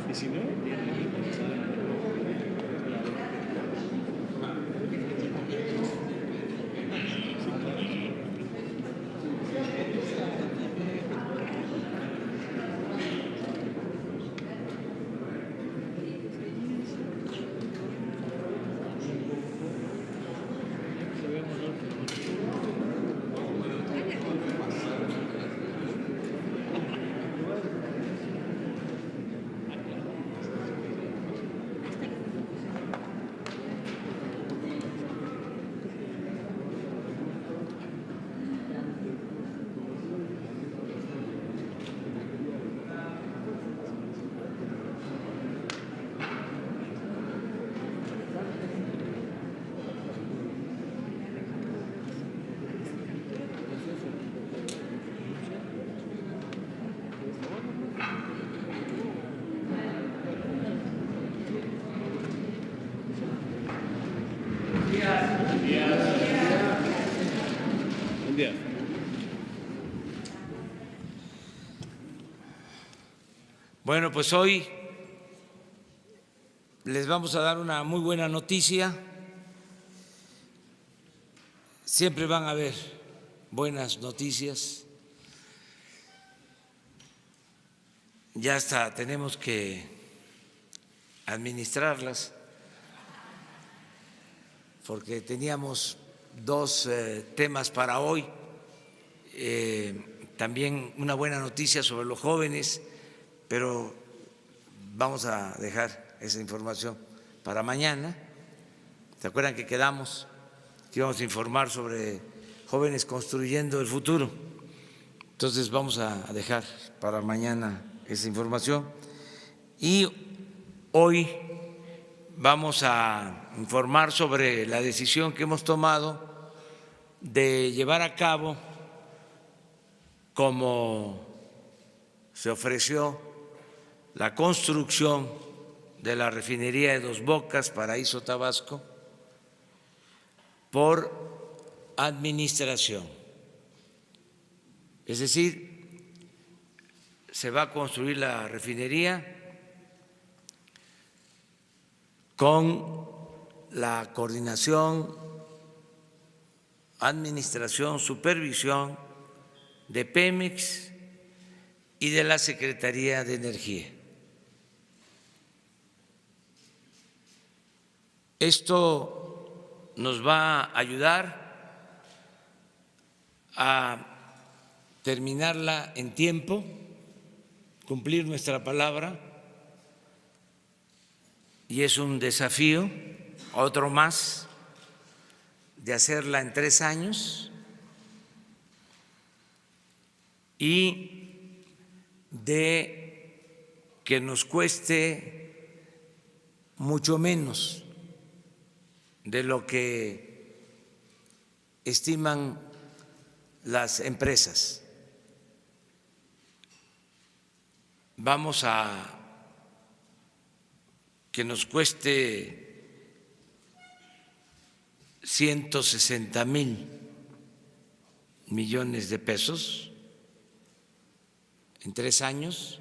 Y si no, buen día. Bueno, pues hoy les vamos a dar una muy buena noticia. Siempre van a haber buenas noticias. Ya hasta tenemos que administrarlas, porque teníamos dos temas para hoy. También una buena noticia sobre los jóvenes, pero vamos a dejar esa información para mañana. ¿Se acuerdan que quedamos que íbamos a informar sobre jóvenes construyendo el futuro? Entonces vamos a dejar para mañana esa información. Y hoy vamos a informar sobre la decisión que hemos tomado de llevar a cabo, como se ofreció, la construcción de la refinería de Dos Bocas, Paraíso Tabasco, por administración. Es decir, se va a construir la refinería con la coordinación, administración, supervisión de Pemex y de la Secretaría de Energía. Esto nos va a ayudar a terminarla en tiempo, cumplir nuestra palabra, y es un desafío, otro más, de hacerla en 3 años y de que nos cueste mucho menos de lo que estiman las empresas. Vamos a que nos cueste 160,000 millones de pesos en 3 años,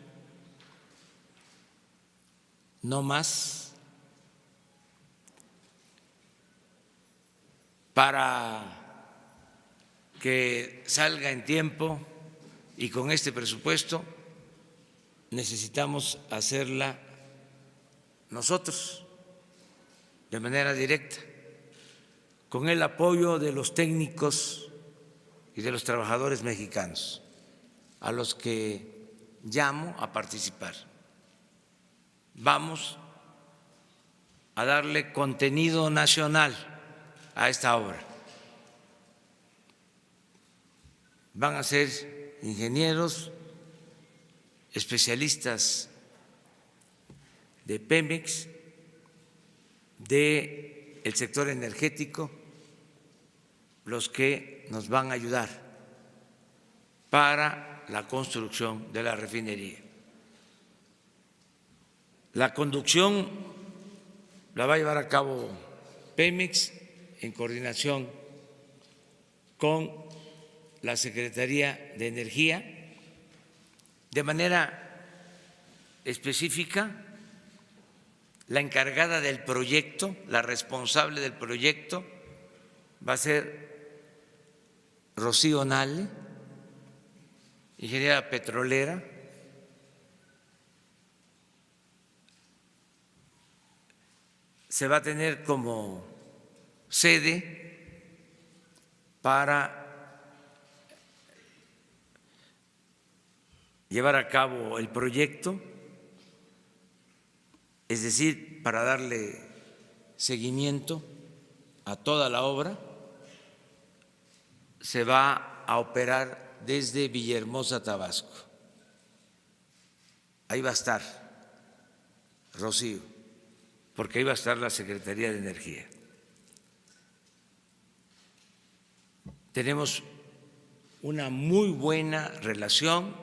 no más, para que salga en tiempo, y con este presupuesto necesitamos hacerla nosotros de manera directa, con el apoyo de los técnicos y de los trabajadores mexicanos, a los que llamo a participar. Vamos a darle contenido nacional a esta obra. Van a ser ingenieros, especialistas de Pemex, del sector energético, los que nos van a ayudar para la construcción de la refinería. La conducción la va a llevar a cabo Pemex en coordinación con la Secretaría de Energía. De manera específica, la encargada del proyecto, la responsable del proyecto, va a ser Rocío Nale, ingeniera petrolera. Se va a tener como sede para llevar a cabo el proyecto, es decir, para darle seguimiento a toda la obra. Se va a operar desde Villahermosa, Tabasco. Ahí va a estar Rocío, porque ahí va a estar la Secretaría de Energía. Tenemos una muy buena relación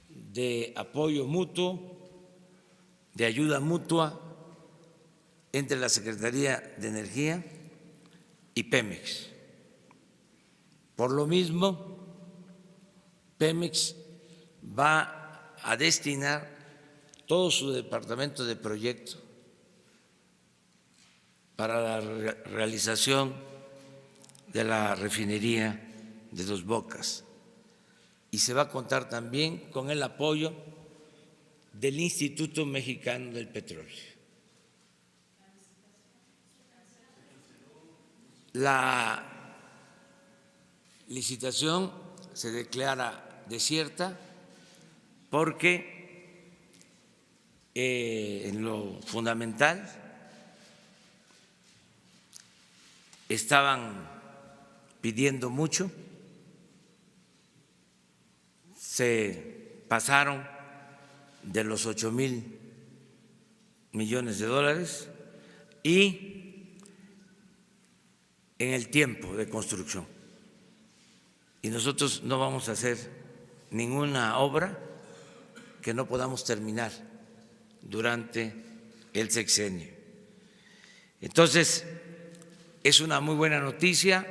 de apoyo mutuo, de ayuda mutua entre la Secretaría de Energía y Pemex. Por lo mismo, Pemex va a destinar todo su departamento de proyecto para la realización de la refinería de Dos Bocas, y se va a contar también con el apoyo del Instituto Mexicano del Petróleo. La licitación se declara desierta porque en lo fundamental estaban pidiendo mucho, se pasaron de los 8,000 millones de dólares y en el tiempo de construcción. Y nosotros no vamos a hacer ninguna obra que no podamos terminar durante el sexenio. Entonces, es una muy buena noticia.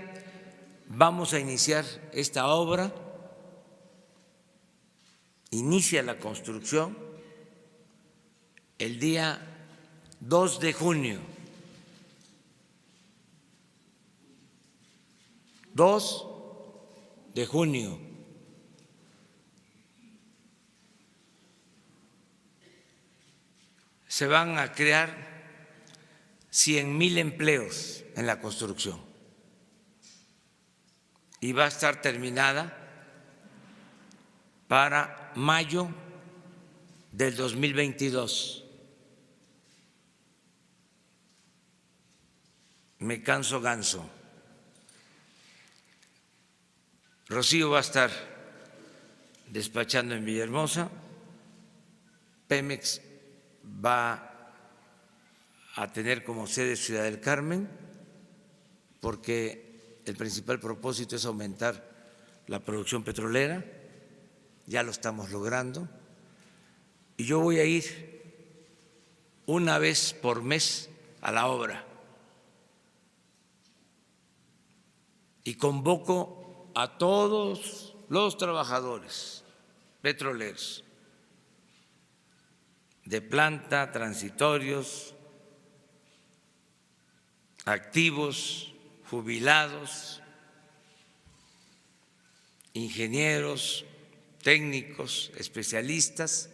Vamos a iniciar esta obra. Inicia la construcción el día 2 de junio. 2 de junio. Se van a crear 100,000 empleos en la construcción y va a estar terminada para mayo del 2022. Me canso ganso. Rocío va a estar despachando en Villahermosa. Pemex va a tener como sede Ciudad del Carmen, porque el principal propósito es aumentar la producción petrolera. Ya lo estamos logrando. Y yo voy a ir una vez por mes a la obra y convoco a todos los trabajadores petroleros de planta, transitorios, activos, jubilados, ingenieros, técnicos, especialistas,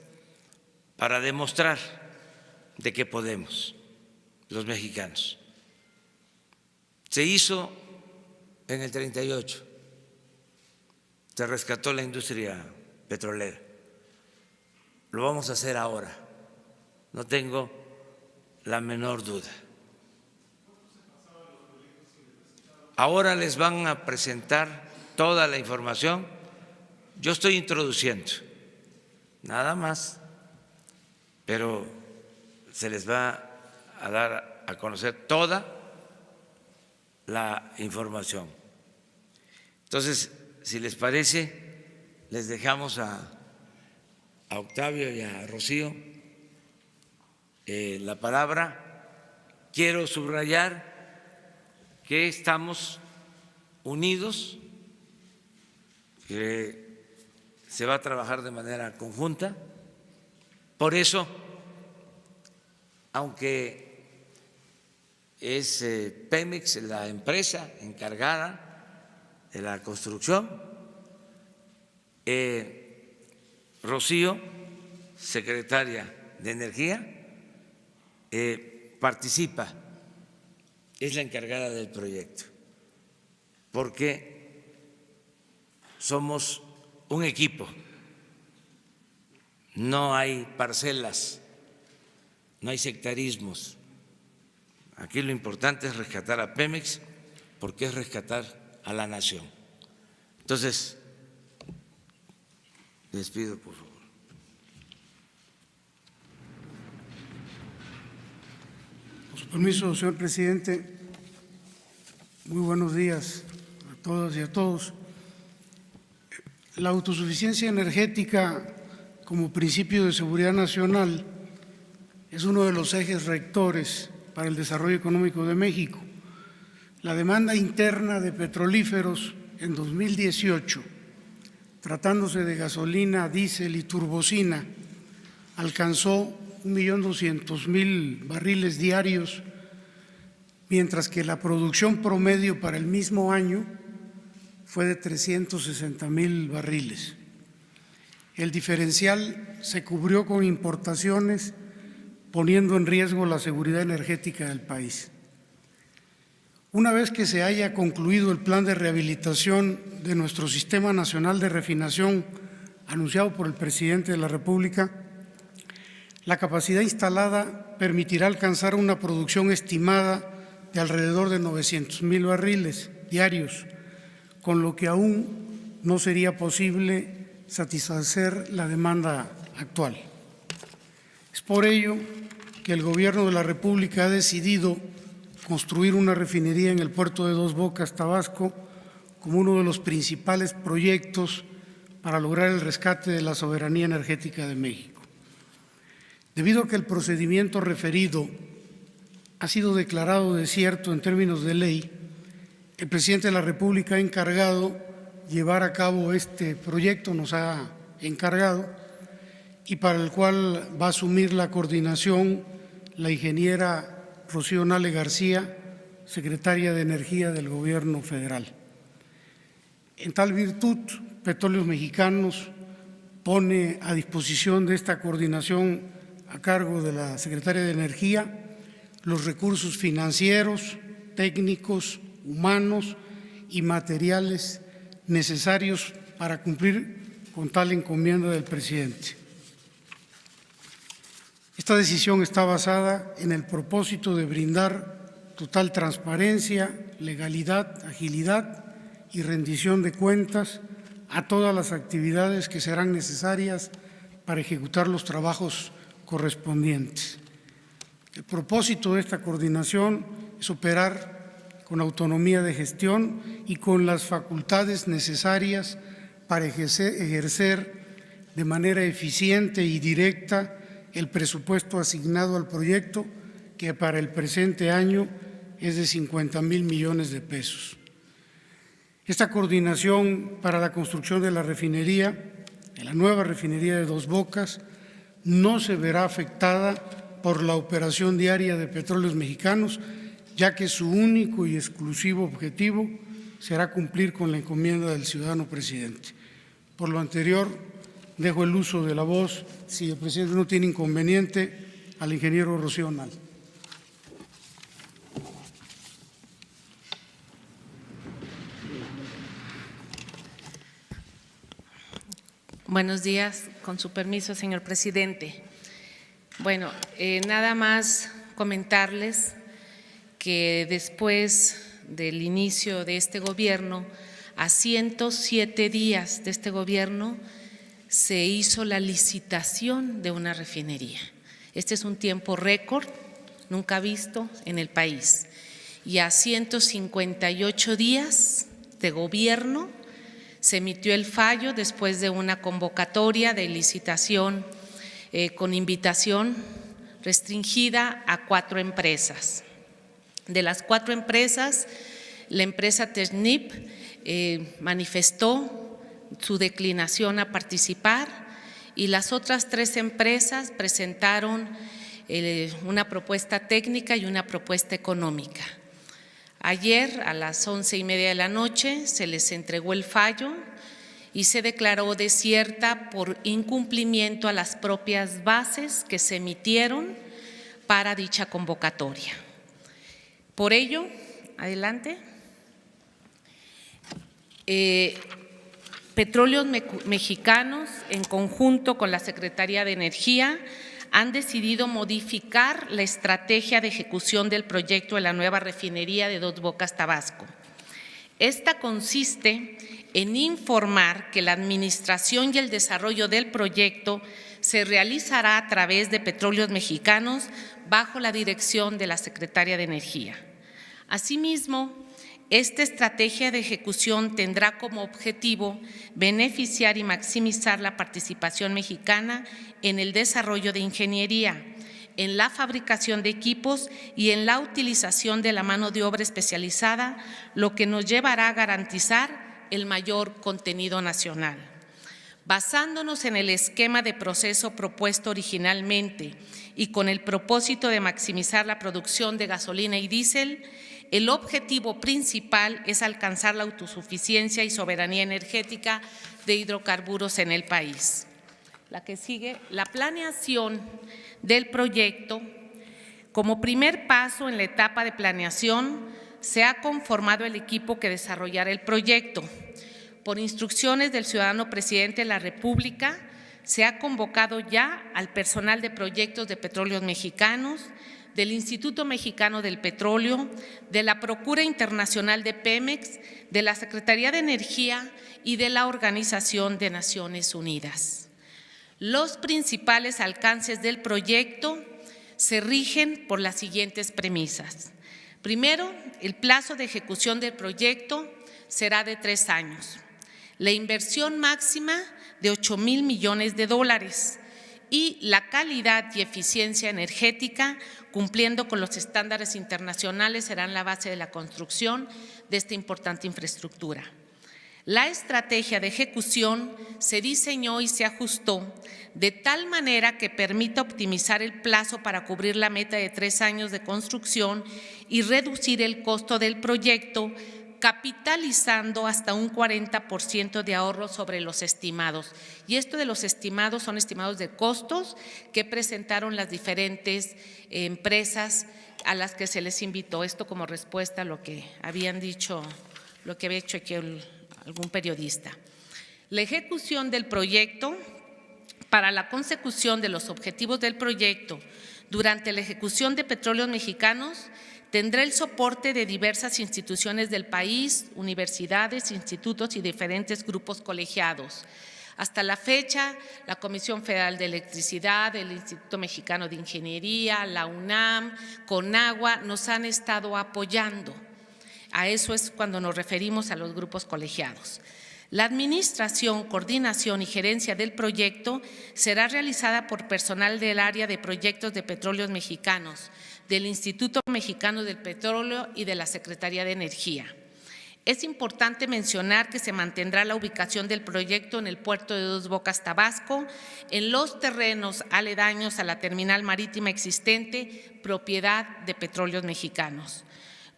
para demostrar de que podemos los mexicanos. Se hizo en el 38, se rescató la industria petrolera. Lo vamos a hacer ahora, no tengo la menor duda. Ahora les van a presentar toda la información. Yo estoy introduciendo, nada más, pero se les va a dar a conocer toda la información. Entonces, si les parece, les dejamos a Octavio y a Rocío la palabra. Quiero subrayar que estamos unidos, que se va a trabajar de manera conjunta. Por eso, aunque es Pemex la empresa encargada de la construcción, Rocío, secretaria de Energía, participa, es la encargada del proyecto, porque somos un equipo, no hay parcelas, no hay sectarismos. Aquí lo importante es rescatar a Pemex, porque es rescatar a la nación. Entonces, les pido por favor. Con su permiso, señor presidente, muy buenos días a todas y a todos. La autosuficiencia energética como principio de seguridad nacional es uno de los ejes rectores para el desarrollo económico de México. La demanda interna de petrolíferos en 2018, tratándose de gasolina, diésel y turbocina, alcanzó 1.200.000 barriles diarios, mientras que la producción promedio para el mismo año fue de 360.000 barriles. El diferencial se cubrió con importaciones, poniendo en riesgo la seguridad energética del país. Una vez que se haya concluido el plan de rehabilitación de nuestro Sistema Nacional de Refinación anunciado por el presidente de la República, la capacidad instalada permitirá alcanzar una producción estimada de alrededor de 900.000 barriles diarios, con lo que aún no sería posible satisfacer la demanda actual. Es por ello que el Gobierno de la República ha decidido construir una refinería en el puerto de Dos Bocas, Tabasco, como uno de los principales proyectos para lograr el rescate de la soberanía energética de México. Debido a que el procedimiento referido ha sido declarado desierto en términos de ley, el presidente de la República ha encargado llevar a cabo este proyecto, nos ha encargado, y para el cual va a asumir la coordinación la ingeniera Rocío Nale García, secretaria de Energía del Gobierno federal. En tal virtud, Petróleos Mexicanos pone a disposición de esta coordinación a cargo de la secretaria de Energía los recursos financieros, técnicos, humanos y materiales necesarios para cumplir con tal encomienda del presidente. Esta decisión está basada en el propósito de brindar total transparencia, legalidad, agilidad y rendición de cuentas a todas las actividades que serán necesarias para ejecutar los trabajos correspondientes. El propósito de esta coordinación es operar con autonomía de gestión y con las facultades necesarias para ejercer de manera eficiente y directa el presupuesto asignado al proyecto, que para el presente año es de 50,000 millones de pesos. Esta coordinación para la construcción de la refinería, de la nueva refinería de Dos Bocas, no se verá afectada por la operación diaria de Petróleos Mexicanos, ya que su único y exclusivo objetivo será cumplir con la encomienda del ciudadano presidente. Por lo anterior, dejo el uso de la voz, si el presidente no tiene inconveniente, al ingeniero Rocío Nale. Buenos días, con su permiso, señor presidente. Bueno, nada más comentarles que después del inicio de este gobierno, a 107 días de este gobierno, se hizo la licitación de una refinería. Este es un tiempo récord, nunca visto en el país. Y a 158 días de gobierno se emitió el fallo después de una convocatoria de licitación con invitación restringida a 4 empresas. De las 4 empresas, la empresa Technip manifestó su declinación a participar y las otras 3 empresas presentaron una propuesta técnica y una propuesta económica. Ayer a las 11:30 de la noche se les entregó el fallo y se declaró desierta por incumplimiento a las propias bases que se emitieron para dicha convocatoria. Por ello, adelante. Petróleos Mexicanos, en conjunto con la Secretaría de Energía, han decidido modificar la estrategia de ejecución del proyecto de la nueva refinería de Dos Bocas, Tabasco. Esta consiste en informar que la administración y el desarrollo del proyecto se realizará a través de Petróleos Mexicanos bajo la dirección de la Secretaría de Energía. Asimismo, esta estrategia de ejecución tendrá como objetivo beneficiar y maximizar la participación mexicana en el desarrollo de ingeniería, en la fabricación de equipos y en la utilización de la mano de obra especializada, lo que nos llevará a garantizar el mayor contenido nacional. Basándonos en el esquema de proceso propuesto originalmente y con el propósito de maximizar la producción de gasolina y diésel, el objetivo principal es alcanzar la autosuficiencia y soberanía energética de hidrocarburos en el país. La que sigue, la planeación del proyecto. Como primer paso en la etapa de planeación, se ha conformado el equipo que desarrollará el proyecto. Por instrucciones del ciudadano presidente de la República, se ha convocado ya al personal de proyectos de Petróleos Mexicanos, del Instituto Mexicano del Petróleo, de la Procura Internacional de Pemex, de la Secretaría de Energía y de la Organización de Naciones Unidas. Los principales alcances del proyecto se rigen por las siguientes premisas. Primero, el plazo de ejecución del proyecto será de 3 años. La inversión máxima de $8,000 millones y la calidad y eficiencia energética, cumpliendo con los estándares internacionales, serán la base de la construcción de esta importante infraestructura. La estrategia de ejecución se diseñó y se ajustó de tal manera que permita optimizar el plazo para cubrir la meta de 3 años de construcción y reducir el costo del proyecto, capitalizando hasta un 40% de ahorro sobre los estimados. Y esto de los estimados son estimados de costos que presentaron las diferentes empresas a las que se les invitó. Esto como respuesta a lo que habían dicho, lo que había hecho aquí algún periodista. La ejecución del proyecto para la consecución de los objetivos del proyecto durante la ejecución de Petróleos Mexicanos tendrá el soporte de diversas instituciones del país, universidades, institutos y diferentes grupos colegiados. Hasta la fecha, la Comisión Federal de Electricidad, el Instituto Mexicano de Ingeniería, la UNAM, Conagua, nos han estado apoyando. A eso es cuando nos referimos a los grupos colegiados. La administración, coordinación y gerencia del proyecto será realizada por personal del área de proyectos de Petróleos Mexicanos, del Instituto Mexicano del Petróleo y de la Secretaría de Energía. Es importante mencionar que se mantendrá la ubicación del proyecto en el puerto de Dos Bocas, Tabasco, en los terrenos aledaños a la terminal marítima existente, propiedad de Petróleos Mexicanos,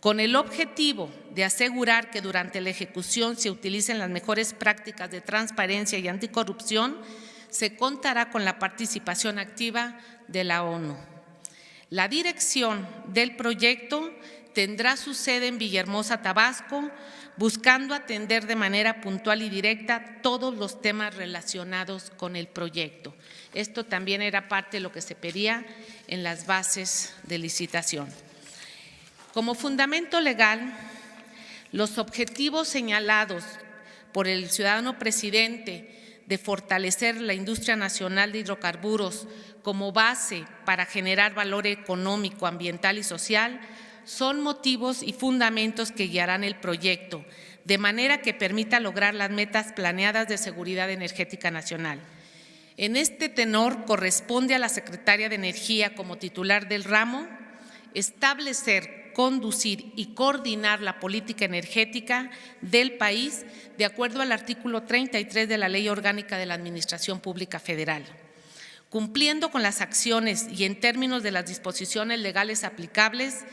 con el objetivo de asegurar que durante la ejecución se utilicen las mejores prácticas de transparencia y anticorrupción. Se contará con la participación activa de la ONU. La dirección del proyecto tendrá su sede en Villahermosa, Tabasco, buscando atender de manera puntual y directa todos los temas relacionados con el proyecto. Esto también era parte de lo que se pedía en las bases de licitación. Como fundamento legal, los objetivos señalados por el ciudadano presidente de fortalecer la industria nacional de hidrocarburos como base para generar valor económico, ambiental y social son motivos y fundamentos que guiarán el proyecto, de manera que permita lograr las metas planeadas de seguridad energética nacional. En este tenor, corresponde a la Secretaria de Energía, como titular del ramo, establecer, conducir y coordinar la política energética del país de acuerdo al artículo 33 de la Ley Orgánica de la Administración Pública Federal, cumpliendo con las acciones y en términos de las disposiciones legales aplicables.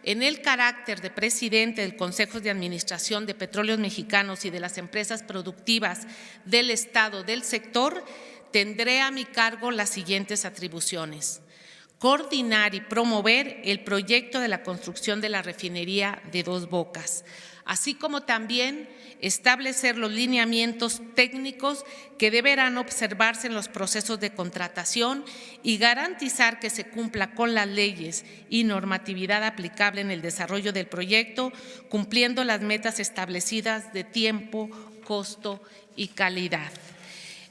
En el carácter de presidente del Consejo de Administración de Petróleos Mexicanos y de las empresas productivas del Estado del sector, tendré a mi cargo las siguientes atribuciones: coordinar y promover el proyecto de la construcción de la refinería de Dos Bocas, así como también establecer los lineamientos técnicos que deberán observarse en los procesos de contratación y garantizar que se cumpla con las leyes y normatividad aplicable en el desarrollo del proyecto, cumpliendo las metas establecidas de tiempo, costo y calidad.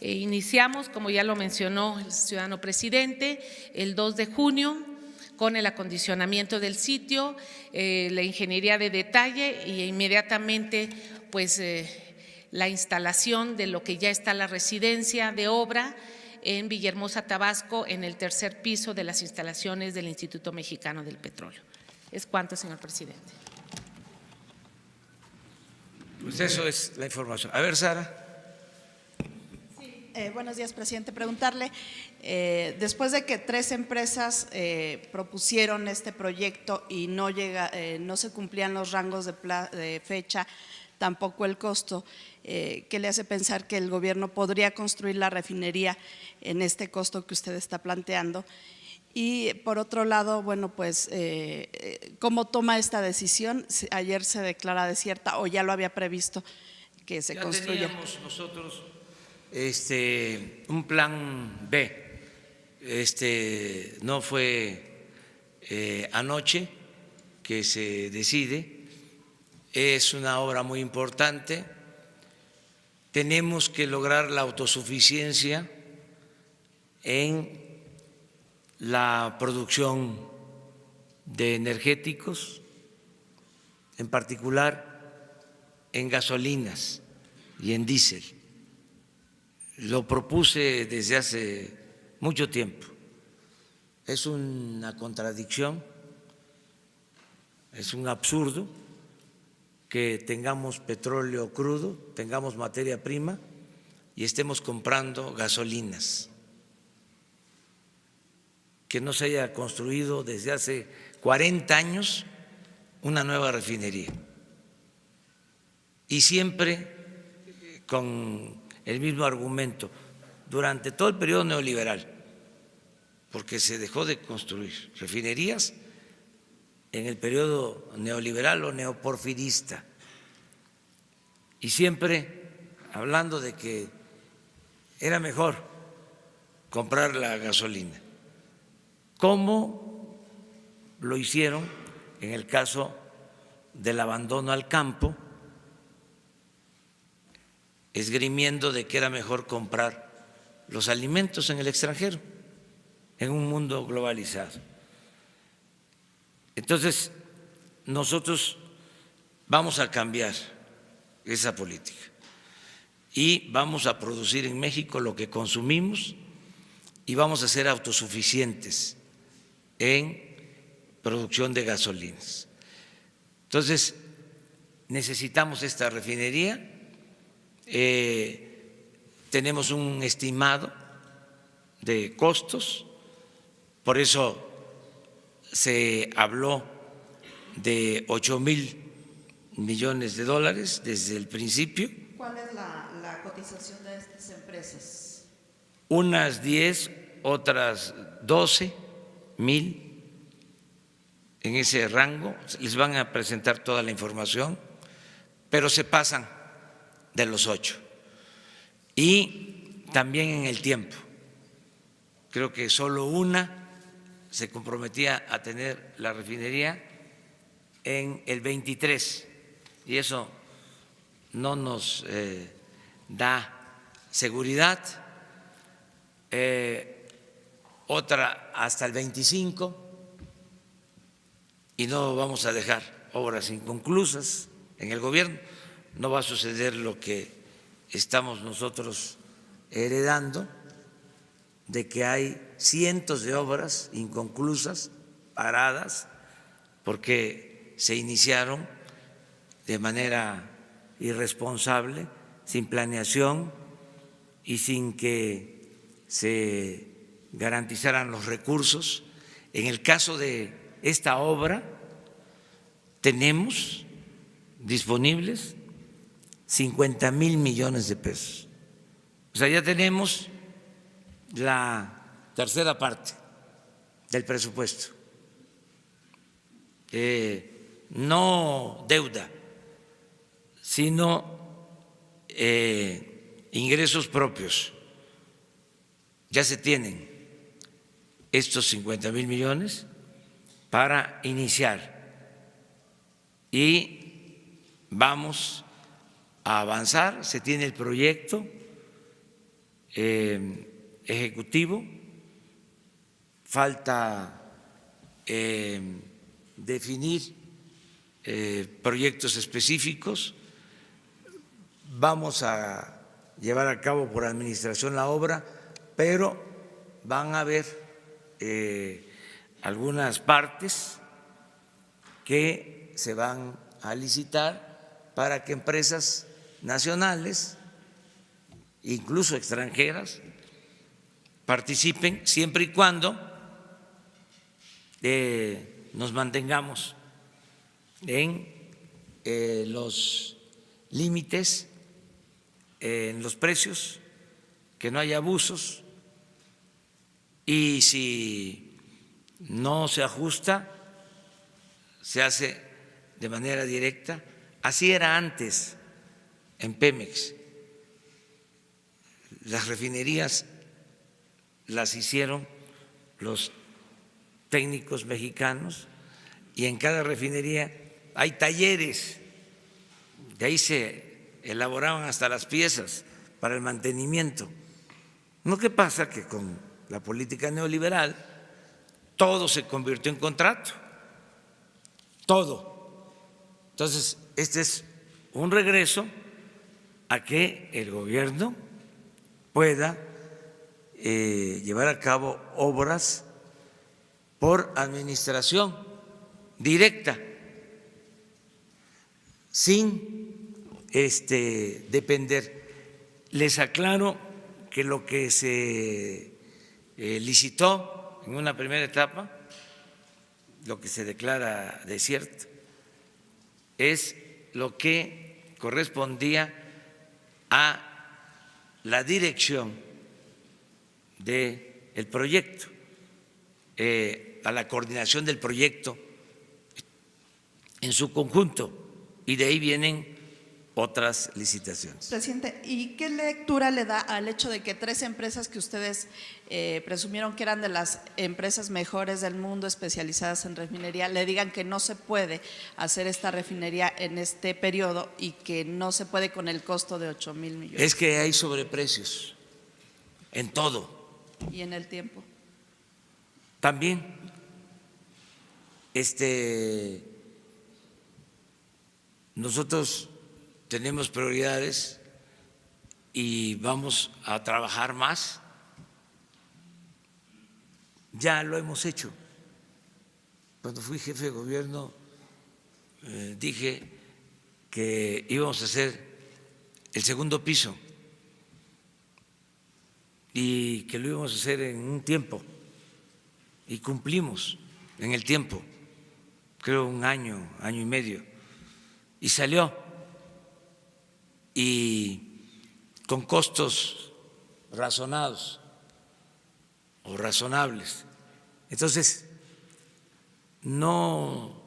Iniciamos, como ya lo mencionó el ciudadano presidente, el 2 de junio con el acondicionamiento del sitio, la ingeniería de detalle e inmediatamente pues la instalación de lo que ya está la residencia de obra en Villahermosa, Tabasco, en el tercer piso de las instalaciones del Instituto Mexicano del Petróleo. Es cuanto, señor presidente. Pues eso es la información. A ver, Sara. Buenos días, presidente. Preguntarle, después de que 3 empresas propusieron este proyecto y no se cumplían los rangos de fecha, tampoco el costo, ¿qué le hace pensar que el gobierno podría construir la refinería en este costo que usted está planteando? Y por otro lado, bueno, pues, ¿cómo toma esta decisión? ¿Ayer se declara desierta o ya lo había previsto que se construya? Ya teníamos nosotros un plan B. No fue anoche que se decide. Es una obra muy importante. Tenemos que lograr la autosuficiencia en la producción de energéticos, en particular en gasolinas y en diésel. Lo propuse desde hace mucho tiempo. Es una contradicción, es un absurdo que tengamos petróleo crudo, tengamos materia prima y estemos comprando gasolinas, que no se haya construido desde hace 40 años una nueva refinería. Y siempre con el mismo argumento, durante todo el periodo neoliberal, porque se dejó de construir refinerías en el periodo neoliberal o neoporfirista, y siempre hablando de que era mejor comprar la gasolina, como lo hicieron en el caso del abandono al campo, esgrimiendo de que era mejor comprar los alimentos en el extranjero, en un mundo globalizado. Entonces, nosotros vamos a cambiar esa política y vamos a producir en México lo que consumimos y vamos a ser autosuficientes en producción de gasolinas. Entonces, necesitamos esta refinería. Tenemos un estimado de costos, por eso se habló de 8,000 millones de dólares desde el principio. ¿Cuál es la cotización de estas empresas? Unas 10, otras 12,000, en ese rango. Les van a presentar toda la información, pero se pasan de los 8. Y también en el tiempo. Creo que solo una se comprometía a tener la refinería en el 23, y eso no nos da seguridad. Otra hasta el 25, y no vamos a dejar obras inconclusas en el gobierno. No va a suceder lo que estamos nosotros heredando, de que hay cientos de obras inconclusas, paradas, porque se iniciaron de manera irresponsable, sin planeación y sin que se garantizaran los recursos. En el caso de esta obra, tenemos disponibles 50,000 millones de pesos. O sea, ya tenemos la tercera parte del presupuesto. No deuda, sino ingresos propios. Ya se tienen estos 50,000 millones para iniciar y vamos a avanzar. Se tiene el proyecto ejecutivo, falta definir proyectos específicos. Vamos a llevar a cabo por administración la obra, pero van a haber algunas partes que se van a licitar para que empresas nacionales, incluso extranjeras, participen siempre y cuando nos mantengamos en los límites, en los precios, que no haya abusos, y si no se ajusta, se hace de manera directa. Así era antes en Pemex. Las refinerías las hicieron los técnicos mexicanos y en cada refinería hay talleres, de ahí se elaboraban hasta las piezas para el mantenimiento. ¿No qué pasa? Que con la política neoliberal todo se convirtió en contrato, todo. Entonces, este es un regreso a que el gobierno pueda llevar a cabo obras por administración directa, sin depender. Les aclaro que lo que se licitó en una primera etapa, lo que se declara desierto, es lo que correspondía a la dirección del proyecto, a la coordinación del proyecto en su conjunto, y de ahí vienen otras licitaciones. Presidente, ¿y qué lectura le da al hecho de que 3 empresas que ustedes presumieron que eran de las empresas mejores del mundo especializadas en refinería le digan que no se puede hacer esta refinería en este periodo y que no se puede con el costo de 8,000 millones? Es que hay sobreprecios en todo. ¿Y en el tiempo? También nosotros tenemos prioridades y vamos a trabajar más. Ya lo hemos hecho. Cuando fui jefe de gobierno dije que íbamos a hacer el segundo piso y que lo íbamos a hacer en un tiempo, y cumplimos en el tiempo, creo 1 año, año y medio, y salió, y con costos razonados o razonables. Entonces, no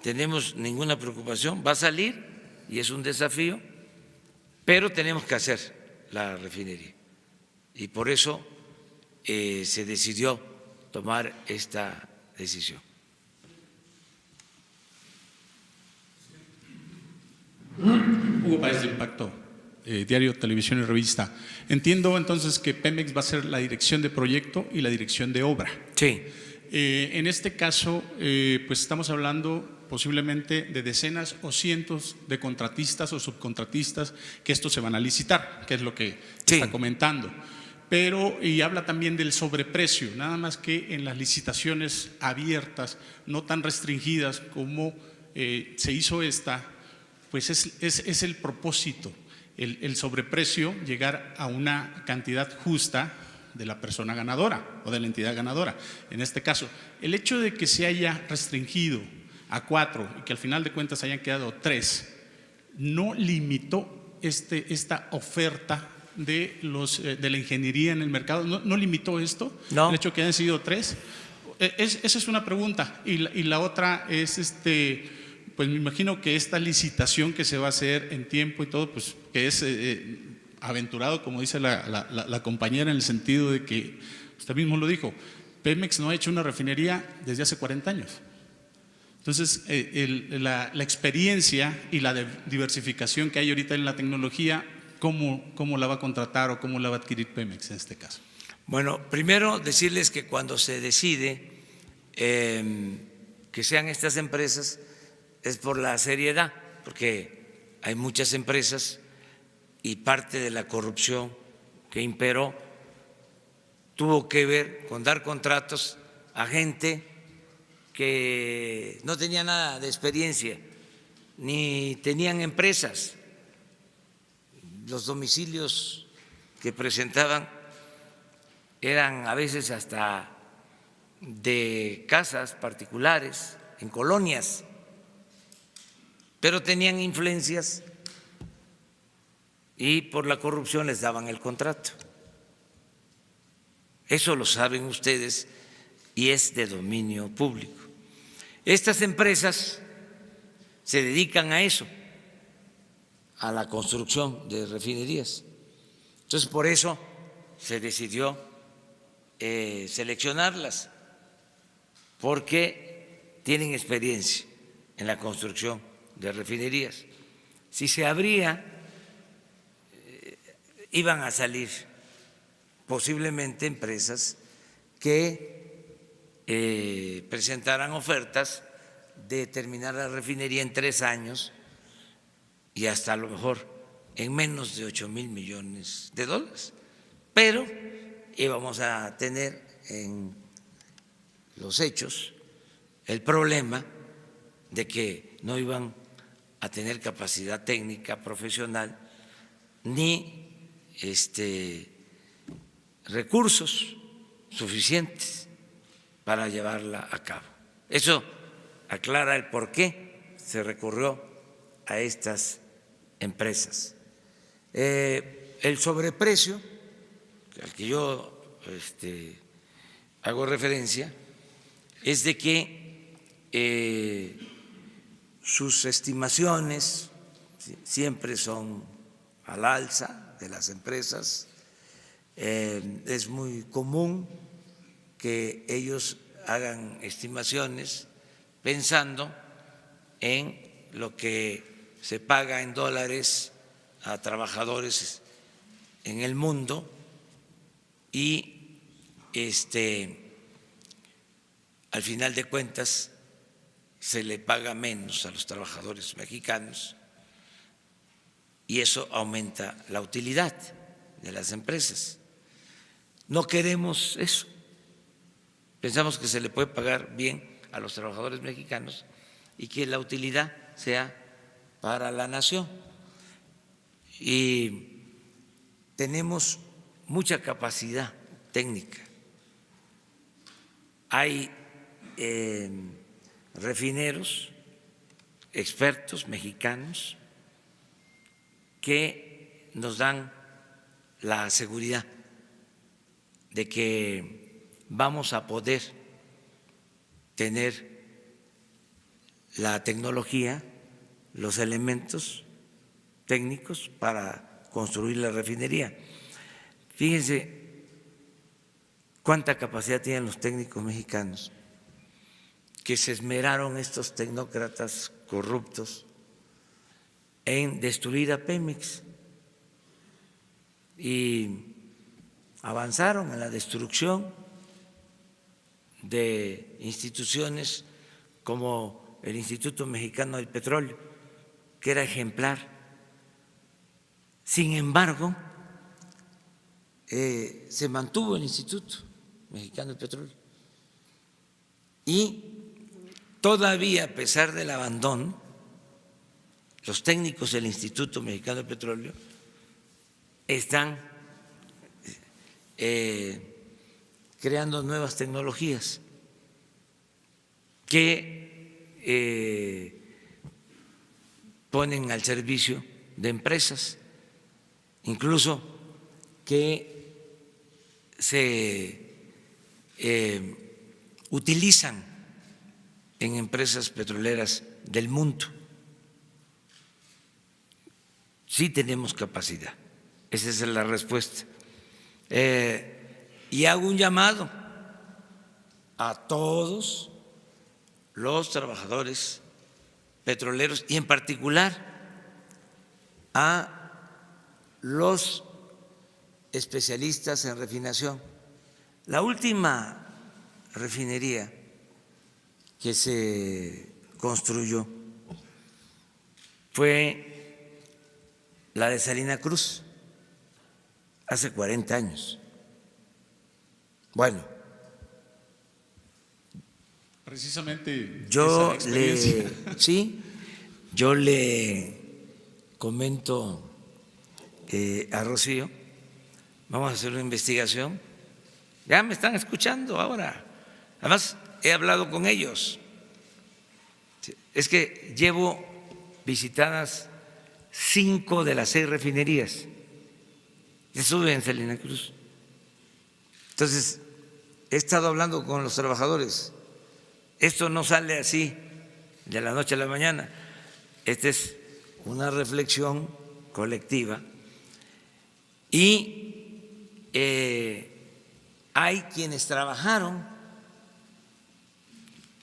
tenemos ninguna preocupación, va a salir y es un desafío, pero tenemos que hacer la refinería, y por eso se decidió tomar esta decisión. Hugo Páez de Impacto, Diario, Televisión y Revista. Entiendo entonces que Pemex va a ser la dirección de proyecto y la dirección de obra. Sí. En este caso, pues estamos hablando posiblemente de decenas o cientos de contratistas o subcontratistas que estos se van a licitar, que es lo que Sí. está comentando. Pero, y habla también del sobreprecio, nada más que en las licitaciones abiertas, no tan restringidas como se hizo esta, pues es el propósito, el sobreprecio, llegar a una cantidad justa de la persona ganadora o de la entidad ganadora. En este caso, el hecho de que se haya restringido a 4 y que al final de cuentas hayan quedado 3, no limitó esta oferta de la ingeniería en el mercado, no limitó esto, No. el hecho de que hayan sido 3. Esa es una pregunta. Y la otra es pues me imagino que esta licitación que se va a hacer en tiempo y todo, pues que es aventurado, como dice la compañera, en el sentido de que usted mismo lo dijo, Pemex no ha hecho una refinería desde hace 40 años. Entonces, la experiencia y la diversificación que hay ahorita en la tecnología, ¿cómo la va a contratar o cómo la va a adquirir Pemex en este caso? Bueno, primero decirles que cuando se decide que sean estas empresas es por la seriedad, porque hay muchas empresas y parte de la corrupción que imperó tuvo que ver con dar contratos a gente que no tenía nada de experiencia, ni tenían empresas. Los domicilios que presentaban eran a veces hasta de casas particulares, en colonias, pero tenían influencias y por la corrupción les daban el contrato. Eso lo saben ustedes y es de dominio público. Estas empresas se dedican a eso, a la construcción de refinerías. Entonces, por eso se decidió seleccionarlas, porque tienen experiencia en la construcción de refinerías. Si se abría, iban a salir posiblemente empresas que presentaran ofertas de terminar la refinería en 3 años y hasta a lo mejor en menos de 8,000 millones de dólares. Pero íbamos a tener en los hechos el problema de que no iban a tener capacidad técnica, profesional, ni recursos suficientes para llevarla a cabo. Eso aclara el por qué se recurrió a estas empresas. El sobreprecio al que yo hago referencia es de que sus estimaciones siempre son al alza de las empresas. Es muy común que ellos hagan estimaciones pensando en lo que se paga en dólares a trabajadores en el mundo y al final de cuentas se le paga menos a los trabajadores mexicanos y eso aumenta la utilidad de las empresas. No queremos eso. Pensamos que se le puede pagar bien a los trabajadores mexicanos y que la utilidad sea para la nación. Y tenemos mucha capacidad técnica. Hay refineros, expertos mexicanos, que nos dan la seguridad de que vamos a poder tener la tecnología, los elementos técnicos para construir la refinería. Fíjense cuánta capacidad tienen los técnicos mexicanos que se esmeraron estos tecnócratas corruptos en destruir a Pemex y avanzaron en la destrucción de instituciones como el Instituto Mexicano del Petróleo, que era ejemplar. Sin embargo, se mantuvo el Instituto Mexicano del Petróleo. Y todavía, a pesar del abandono, los técnicos del Instituto Mexicano del Petróleo están creando nuevas tecnologías que ponen al servicio de empresas, incluso que se utilizan en empresas petroleras del mundo. Sí tenemos capacidad, esa es la respuesta. Y hago un llamado a todos los trabajadores petroleros y en particular a los especialistas en refinación. La última refinería que se construyó fue la de Salina Cruz, hace 40 años. Bueno, precisamente yo esa experiencia. yo le comento a Rocío, vamos a hacer una investigación. Ya me están escuchando ahora. Además, he hablado con ellos. Es que llevo visitadas 5 de las 6 refinerías. Estuve en Salina Cruz. Entonces, he estado hablando con los trabajadores. Esto no sale así de la noche a la mañana. Esta es una reflexión colectiva y hay quienes trabajaron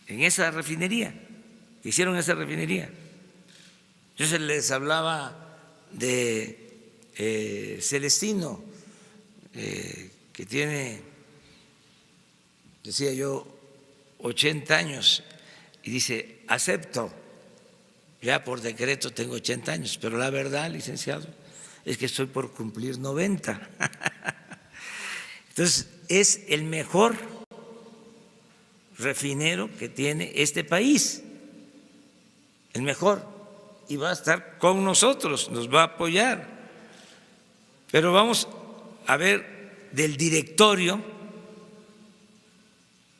en esa refinería, hicieron esa refinería. Yo se les hablaba de Celestino, que tiene, decía yo, 80 años, y dice, acepto, ya por decreto tengo 80 años, pero la verdad, licenciado, es que estoy por cumplir 90. Entonces, es el mejor refinero que tiene este país, el mejor, y va a estar con nosotros, nos va a apoyar. Pero vamos a ver del directorio,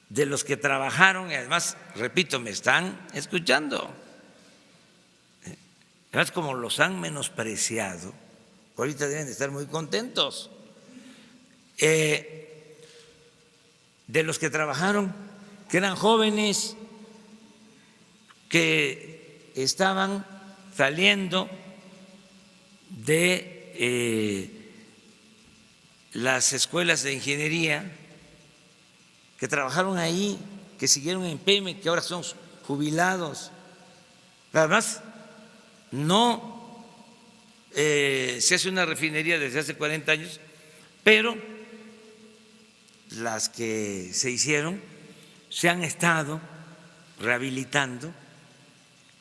de los que trabajaron, y además, repito, me están escuchando. Además, como los han menospreciado, ahorita deben de estar muy contentos. De los que trabajaron, que eran jóvenes, que estaban saliendo de las escuelas de ingeniería, que trabajaron ahí, que siguieron en Pemex, que ahora son jubilados. Además, no se hace una refinería desde hace 40 años, pero las que se hicieron se han estado rehabilitando.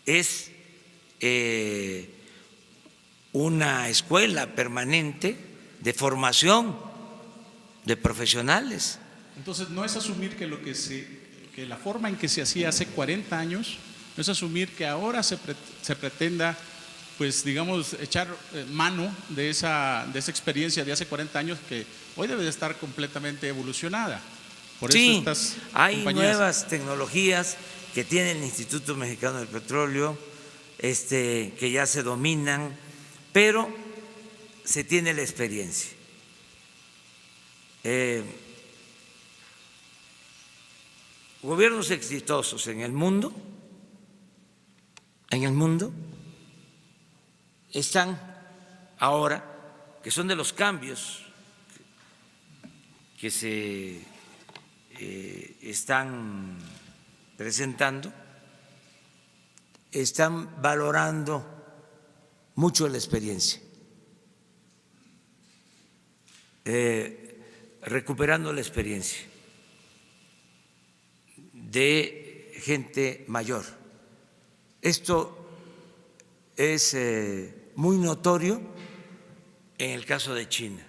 Es una escuela permanente de formación de profesionales. Entonces, no es asumir que que la forma en que se hacía hace 40 años, no es asumir que ahora se pretenda, pues digamos, echar mano de esa experiencia de hace 40 años que hoy debe de estar completamente evolucionada. Por sí, eso estas hay compañías, nuevas tecnologías que tiene el Instituto Mexicano del Petróleo, que ya se dominan, pero se tiene la experiencia. Gobiernos exitosos en el mundo están ahora, que son de los cambios que se están presentando, están valorando mucho la experiencia, recuperando la experiencia de gente mayor Esto es muy notorio en el caso de China.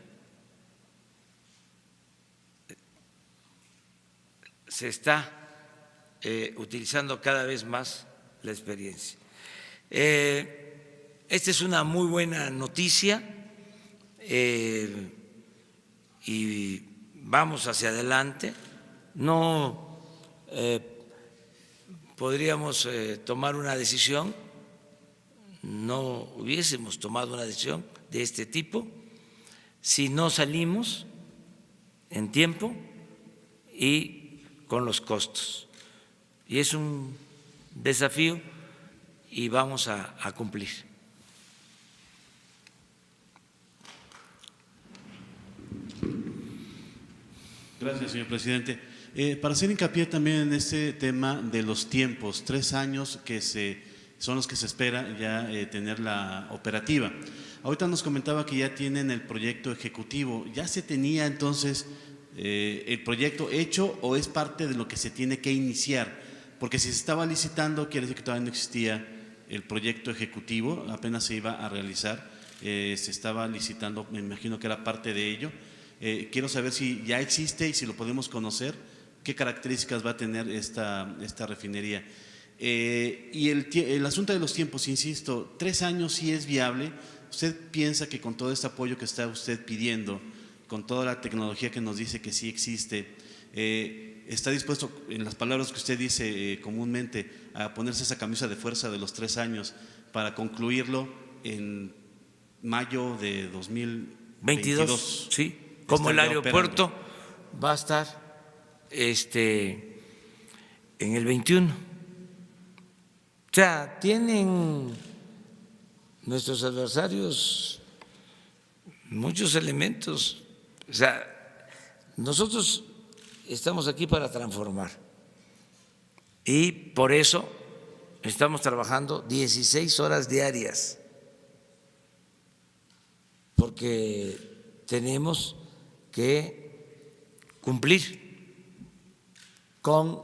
Se está utilizando cada vez más la experiencia. Esta es una muy buena noticia y vamos hacia adelante. No podríamos tomar una decisión, no hubiésemos tomado una decisión de este tipo si no salimos en tiempo y con los costos. Y es un desafío y vamos a cumplir. Gracias, señor presidente. Para hacer hincapié también en este tema de los tiempos, 3 años que son los que se espera ya tener la operativa. Ahorita nos comentaba que ya tienen el proyecto ejecutivo. ¿Ya se tenía entonces el proyecto hecho o es parte de lo que se tiene que iniciar? Porque si se estaba licitando, quiere decir que todavía no existía el proyecto ejecutivo, apenas se iba a realizar, se estaba licitando, me imagino que era parte de ello. Quiero saber si ya existe y si lo podemos conocer, qué características va a tener esta refinería. Y el asunto de los tiempos, insisto, 3 años sí es viable. ¿Usted piensa que con todo este apoyo que está usted pidiendo, con toda la tecnología que nos dice que sí existe, está dispuesto, en las palabras que usted dice comúnmente, a ponerse esa camisa de fuerza de los 3 años para concluirlo en mayo de 2022? Sí, como el aeropuerto va a estar en el 21. O sea, tienen nuestros adversarios muchos elementos. O sea, nosotros estamos aquí para transformar y por eso estamos trabajando 16 horas diarias, porque tenemos que cumplir con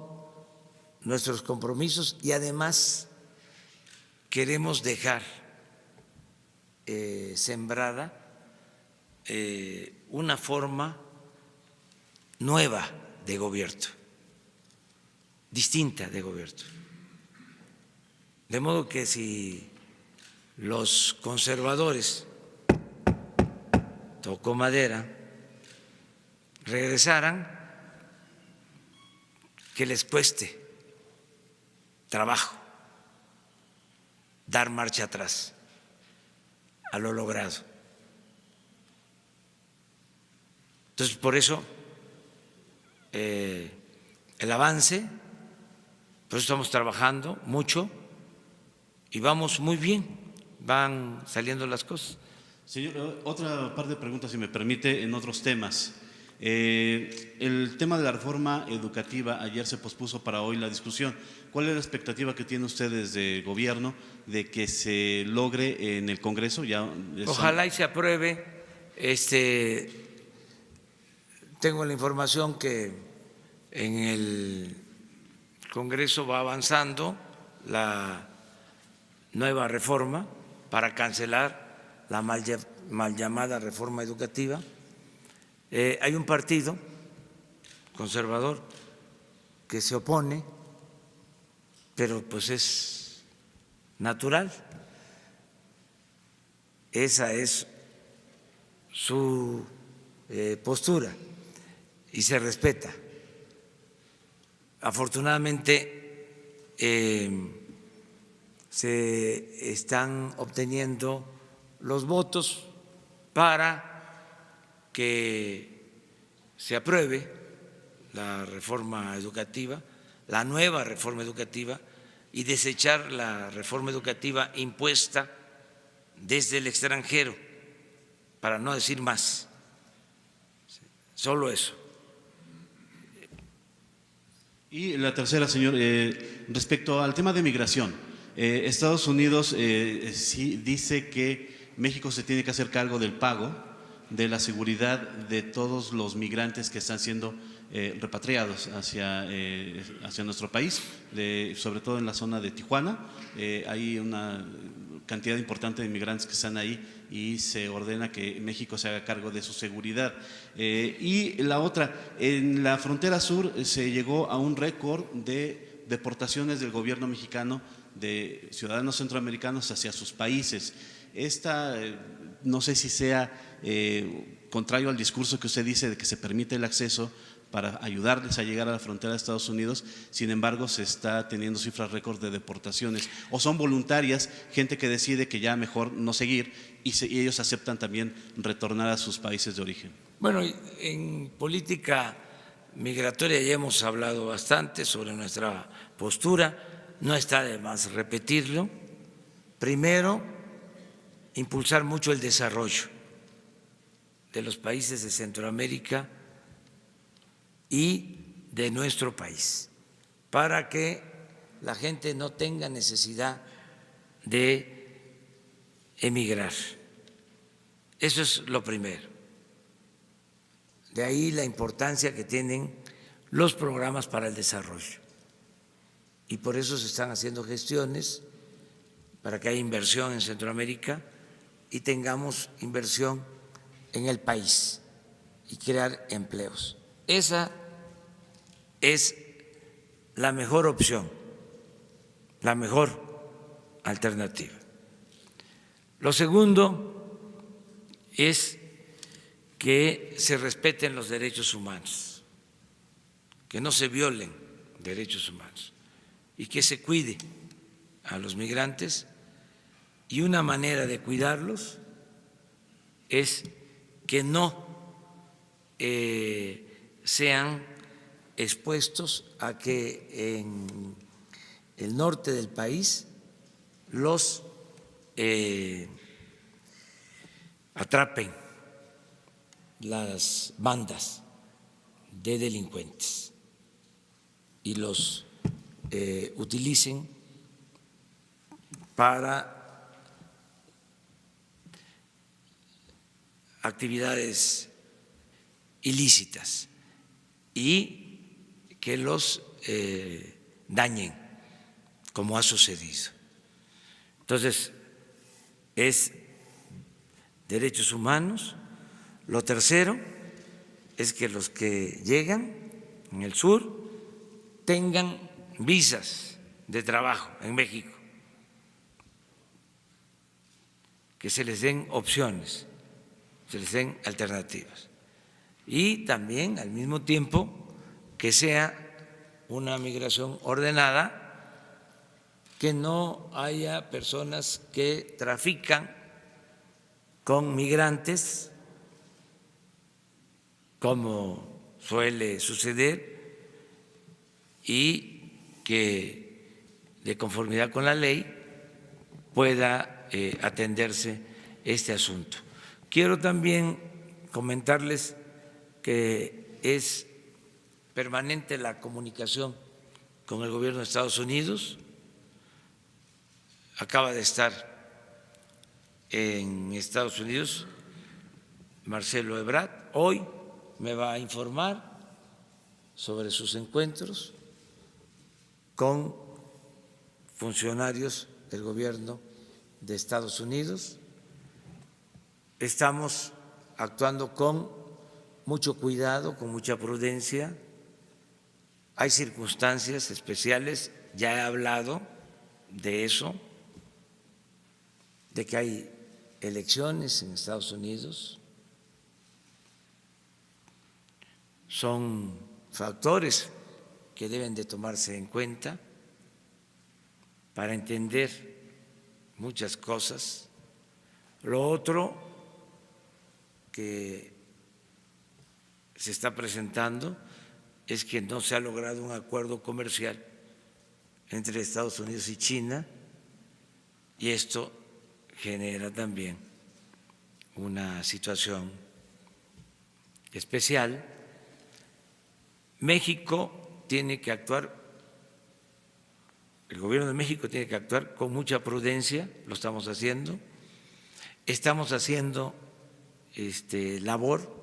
nuestros compromisos y además queremos dejar sembrada una forma nueva de gobierno, distinta de gobierno. De modo que si los conservadores, tocó madera, regresaran, que les cueste trabajo dar marcha atrás a lo logrado. Entonces, por eso el avance, por eso estamos trabajando mucho y vamos muy bien, van saliendo las cosas. Señor, otra par de preguntas, si me permite, en otros temas. El tema de la reforma educativa, ayer se pospuso para hoy la discusión. ¿Cuál es la expectativa que tiene usted desde el gobierno de que se logre en el Congreso? Ojalá y se apruebe. Tengo la información que en el Congreso va avanzando la nueva reforma para cancelar la mal llamada reforma educativa. Hay un partido conservador que se opone, pero pues es natural, esa es su postura y se respeta. Afortunadamente se están obteniendo los votos para que se apruebe la reforma educativa, la nueva reforma educativa, y desechar la reforma educativa impuesta desde el extranjero, para no decir más. Solo eso. Y la tercera, señor, respecto al tema de migración. Estados Unidos sí dice que México se tiene que hacer cargo del pago de la seguridad de todos los migrantes que están siendo repatriados hacia nuestro país, sobre todo en la zona de Tijuana. Hay una cantidad importante de inmigrantes que están ahí y se ordena que México se haga cargo de su seguridad. Y la otra, en la frontera sur se llegó a un récord de deportaciones del gobierno mexicano de ciudadanos centroamericanos hacia sus países. Esta, no sé si sea contrario al discurso que usted dice de que se permite el acceso para ayudarles a llegar a la frontera de Estados Unidos, sin embargo se está teniendo cifras récord de deportaciones, o son voluntarias, gente que decide que ya mejor no seguir y ellos aceptan también retornar a sus países de origen. Bueno, en política migratoria ya hemos hablado bastante sobre nuestra postura, no está de más repetirlo. Primero, impulsar mucho el desarrollo de los países de Centroamérica y de nuestro país, para que la gente no tenga necesidad de emigrar. Eso es lo primero. De ahí la importancia que tienen los programas para el desarrollo. Y por eso se están haciendo gestiones para que haya inversión en Centroamérica y tengamos inversión en el país y crear empleos. Esa es la mejor opción, la mejor alternativa. Lo segundo es que se respeten los derechos humanos, que no se violen derechos humanos y que se cuide a los migrantes, y una manera de cuidarlos es que no sean expuestos a que en el norte del país los atrapen las bandas de delincuentes y los utilicen para actividades ilícitas y que los dañen, como ha sucedido. Entonces, es derechos humanos. Lo tercero es que los que llegan en el sur tengan visas de trabajo en México, que se les den opciones, se les den alternativas. Y también, al mismo tiempo, que sea una migración ordenada, que no haya personas que trafican con migrantes, como suele suceder, y que de conformidad con la ley pueda atenderse este asunto. Quiero también comentarles que es permanente la comunicación con el gobierno de Estados Unidos. Acaba de estar en Estados Unidos Marcelo Ebrard, hoy me va a informar sobre sus encuentros con funcionarios del gobierno de Estados Unidos. Estamos actuando con mucho cuidado, con mucha prudencia. Hay circunstancias especiales, ya he hablado de eso, de que hay elecciones en Estados Unidos. Son factores que deben de tomarse en cuenta para entender muchas cosas. Lo otro que se está presentando es que no se ha logrado un acuerdo comercial entre Estados Unidos y China, y esto genera también una situación especial. México tiene que actuar, el gobierno de México tiene que actuar con mucha prudencia, lo estamos haciendo labor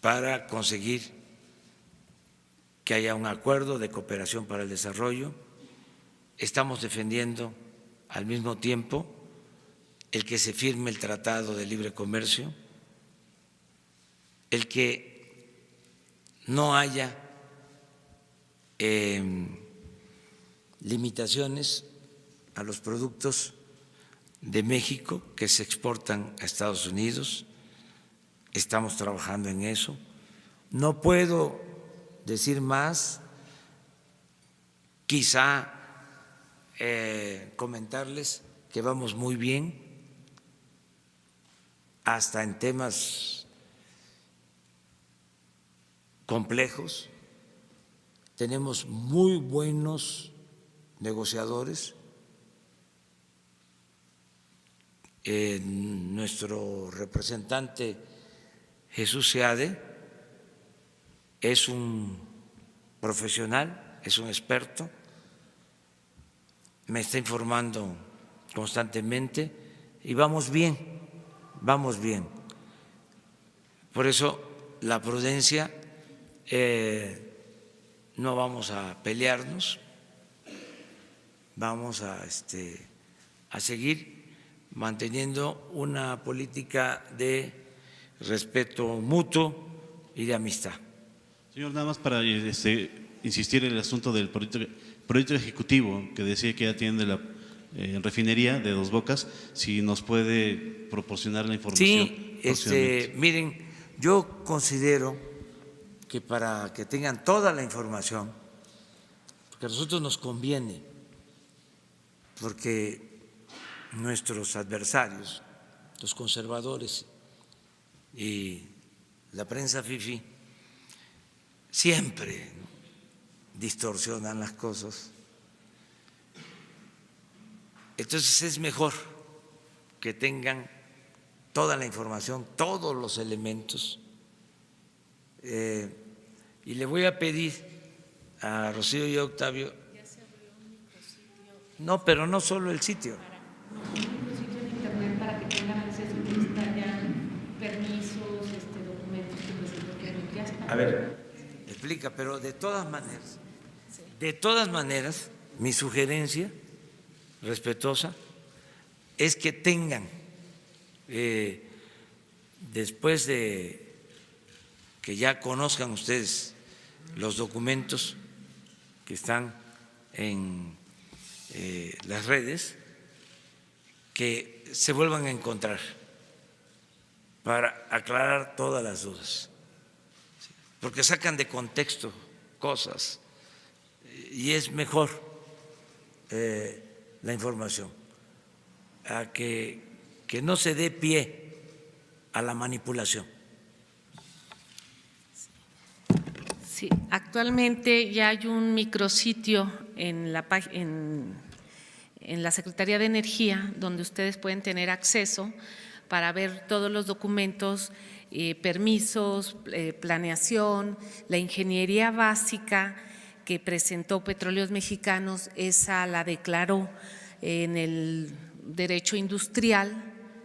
para conseguir que haya un acuerdo de cooperación para el desarrollo. Estamos defendiendo al mismo tiempo el que se firme el Tratado de Libre Comercio, el que no haya limitaciones a los productos de México que se exportan a Estados Unidos. Estamos trabajando en eso. No puedo decir más, quizá comentarles que vamos muy bien, hasta en temas complejos. Tenemos muy buenos negociadores. Nuestro representante Jesús Seade es un profesional, es un experto, me está informando constantemente y vamos bien, vamos bien. Por eso la prudencia, no vamos a pelearnos, vamos a seguir manteniendo una política de respeto mutuo y de amistad. Señor, nada más para insistir en el asunto del proyecto ejecutivo que decía que ya tiene de la refinería de Dos Bocas, si nos puede proporcionar la información. Sí, miren, yo considero que para que tengan toda la información, porque a nosotros nos conviene, porque nuestros adversarios, los conservadores y la prensa fifí, siempre distorsionan las cosas. Entonces es mejor que tengan toda la información, todos los elementos. Y le voy a pedir a Rocío y a Octavio. No, pero no solo el sitio. Un sitio en internet para que tengan acceso, que está ya permisos, documentos que presentó que ya está. A ver, explica, pero de todas maneras, mi sugerencia respetuosa es que tengan, después de que ya conozcan ustedes los documentos que están en las redes, que se vuelvan a encontrar para aclarar todas las dudas, porque sacan de contexto cosas y es mejor la información, a que no se dé pie a la manipulación. Sí, actualmente ya hay un micrositio en la Secretaría de Energía donde ustedes pueden tener acceso para ver todos los documentos, permisos, planeación, la ingeniería básica que presentó Petróleos Mexicanos, esa la declaró en el derecho industrial,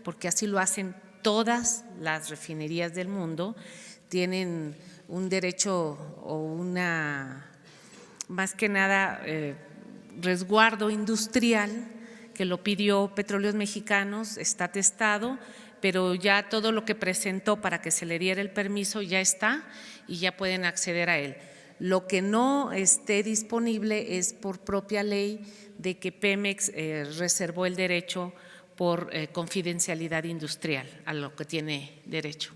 porque así lo hacen todas las refinerías del mundo, tienen un derecho o una, más que nada, resguardo industrial que lo pidió Petróleos Mexicanos, está atestado, pero ya todo lo que presentó para que se le diera el permiso ya está y ya pueden acceder a él. Lo que no esté disponible es por propia ley de que Pemex reservó el derecho por confidencialidad industrial, a lo que tiene derecho.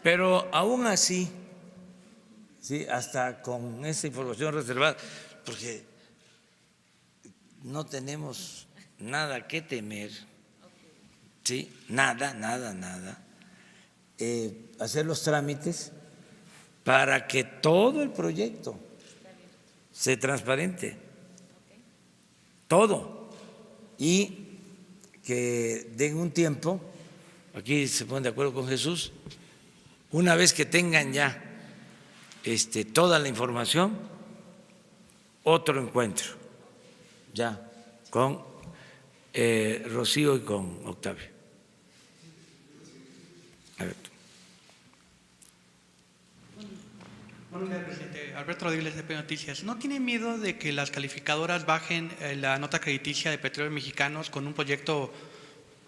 Pero aún así, sí, hasta con esa información reservada, porque no tenemos nada que temer, sí, nada, hacer los trámites para que todo el proyecto sea transparente, todo, y que den un tiempo, aquí se ponen de acuerdo con Jesús, una vez que tengan ya toda la información, otro encuentro ya con Rocío y con Octavio. A ver. Buenos días, presidente. Alberto Rodríguez, de Noticias. ¿No tiene miedo de que las calificadoras bajen la nota crediticia de Petróleos Mexicanos con un proyecto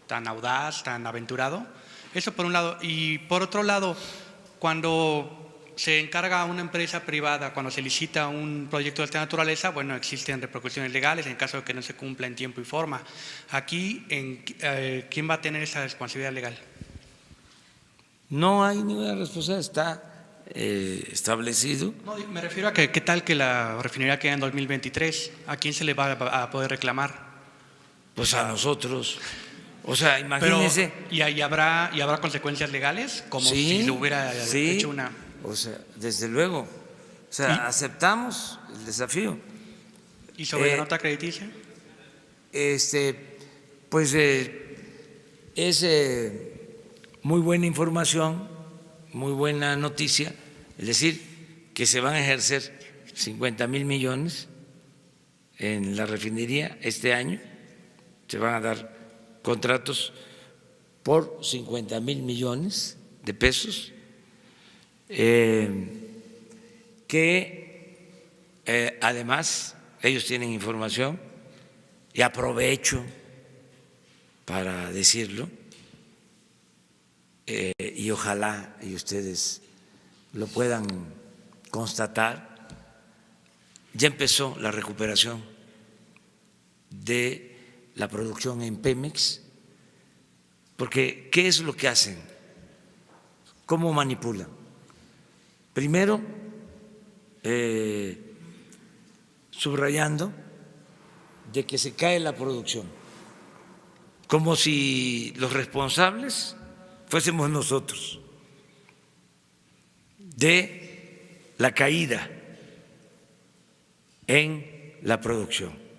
tan audaz, tan aventurado? Eso por un lado. Y por otro lado, cuando se encarga a una empresa privada, cuando se licita un proyecto de esta naturaleza, bueno, existen repercusiones legales en caso de que no se cumpla en tiempo y forma. Aquí, ¿quién va a tener esa responsabilidad legal? No hay ninguna responsabilidad, está establecido. No, me refiero a que qué tal que la refinería queda en 2023, ¿a quién se le va a poder reclamar? Pues a nosotros. O sea, imagínense. Pero, ¿y habrá consecuencias legales? Como si se hubiera hecho una. O sea, desde luego. O sea, aceptamos el desafío. ¿Y sobre la nota crediticia? Pues es muy buena información, muy buena noticia, es decir, que se van a ejercer 50,000 millones en la refinería este año, se van a dar contratos por 50,000 millones de pesos, que además ellos tienen información, y aprovecho para decirlo, y ojalá y ustedes lo puedan constatar, ya empezó la recuperación de la producción en Pemex, porque ¿qué es lo que hacen? ¿Cómo manipulan? Primero, subrayando de que se cae la producción, como si los responsables fuésemos nosotros de la caída en la producción.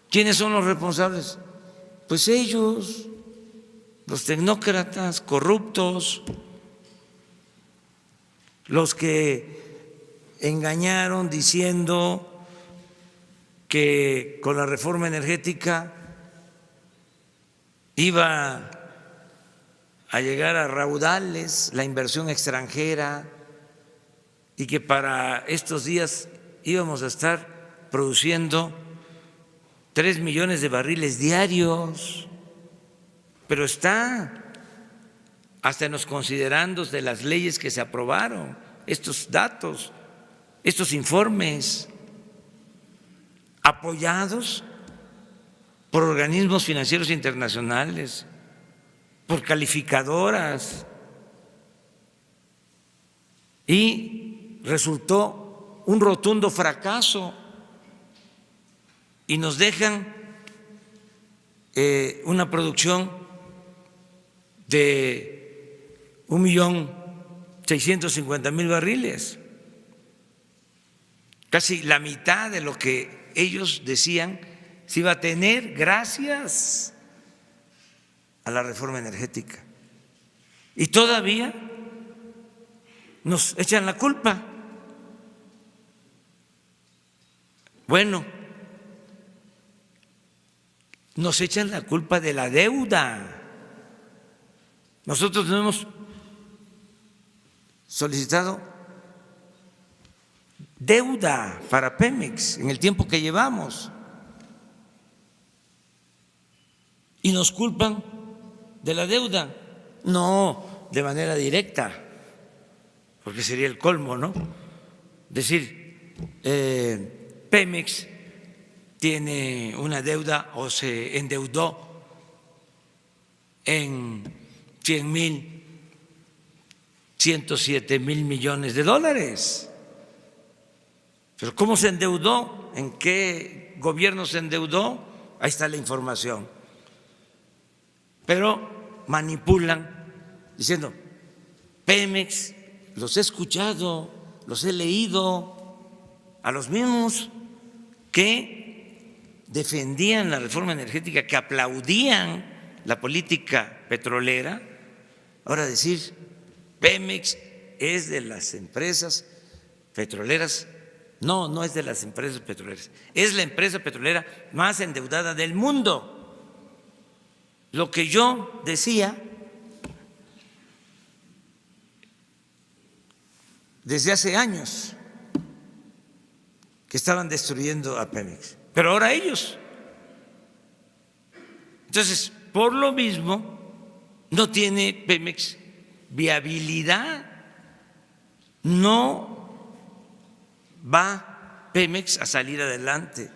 ¿Quiénes son los responsables? Pues ellos, los tecnócratas corruptos, los que engañaron diciendo que con la reforma energética iba a llegar a raudales la inversión extranjera y que para estos días íbamos a estar produciendo 3 millones de barriles diarios, pero está hasta en los considerandos de las leyes que se aprobaron, estos datos, estos informes, apoyados por organismos financieros internacionales, por calificadoras, y resultó un rotundo fracaso y nos dejan una producción de 1.650.000 barriles, casi la mitad de lo que ellos decían se iba a tener gracias a la reforma energética. Y todavía nos echan la culpa. Bueno, nos echan la culpa de la deuda. Nosotros no hemos solicitado deuda para Pemex en el tiempo que llevamos. Y nos culpan de la deuda, no de manera directa, porque sería el colmo, ¿no? Decir, Pemex tiene una deuda o se endeudó en 100,000, 107,000 millones de dólares. Pero ¿cómo se endeudó? ¿En qué gobierno se endeudó? Ahí está la información. Pero manipulan diciendo, Pemex, los he escuchado, los he leído, a los mismos que defendían la reforma energética, que aplaudían la política petrolera, ahora decir, Pemex es de las empresas petroleras. No, no es de las empresas petroleras, es la empresa petrolera más endeudada del mundo. lo que yo decía desde hace años, que estaban destruyendo a Pemex, pero ahora ellos. Entonces, por lo mismo, no tiene Pemex viabilidad, no va Pemex a salir adelante.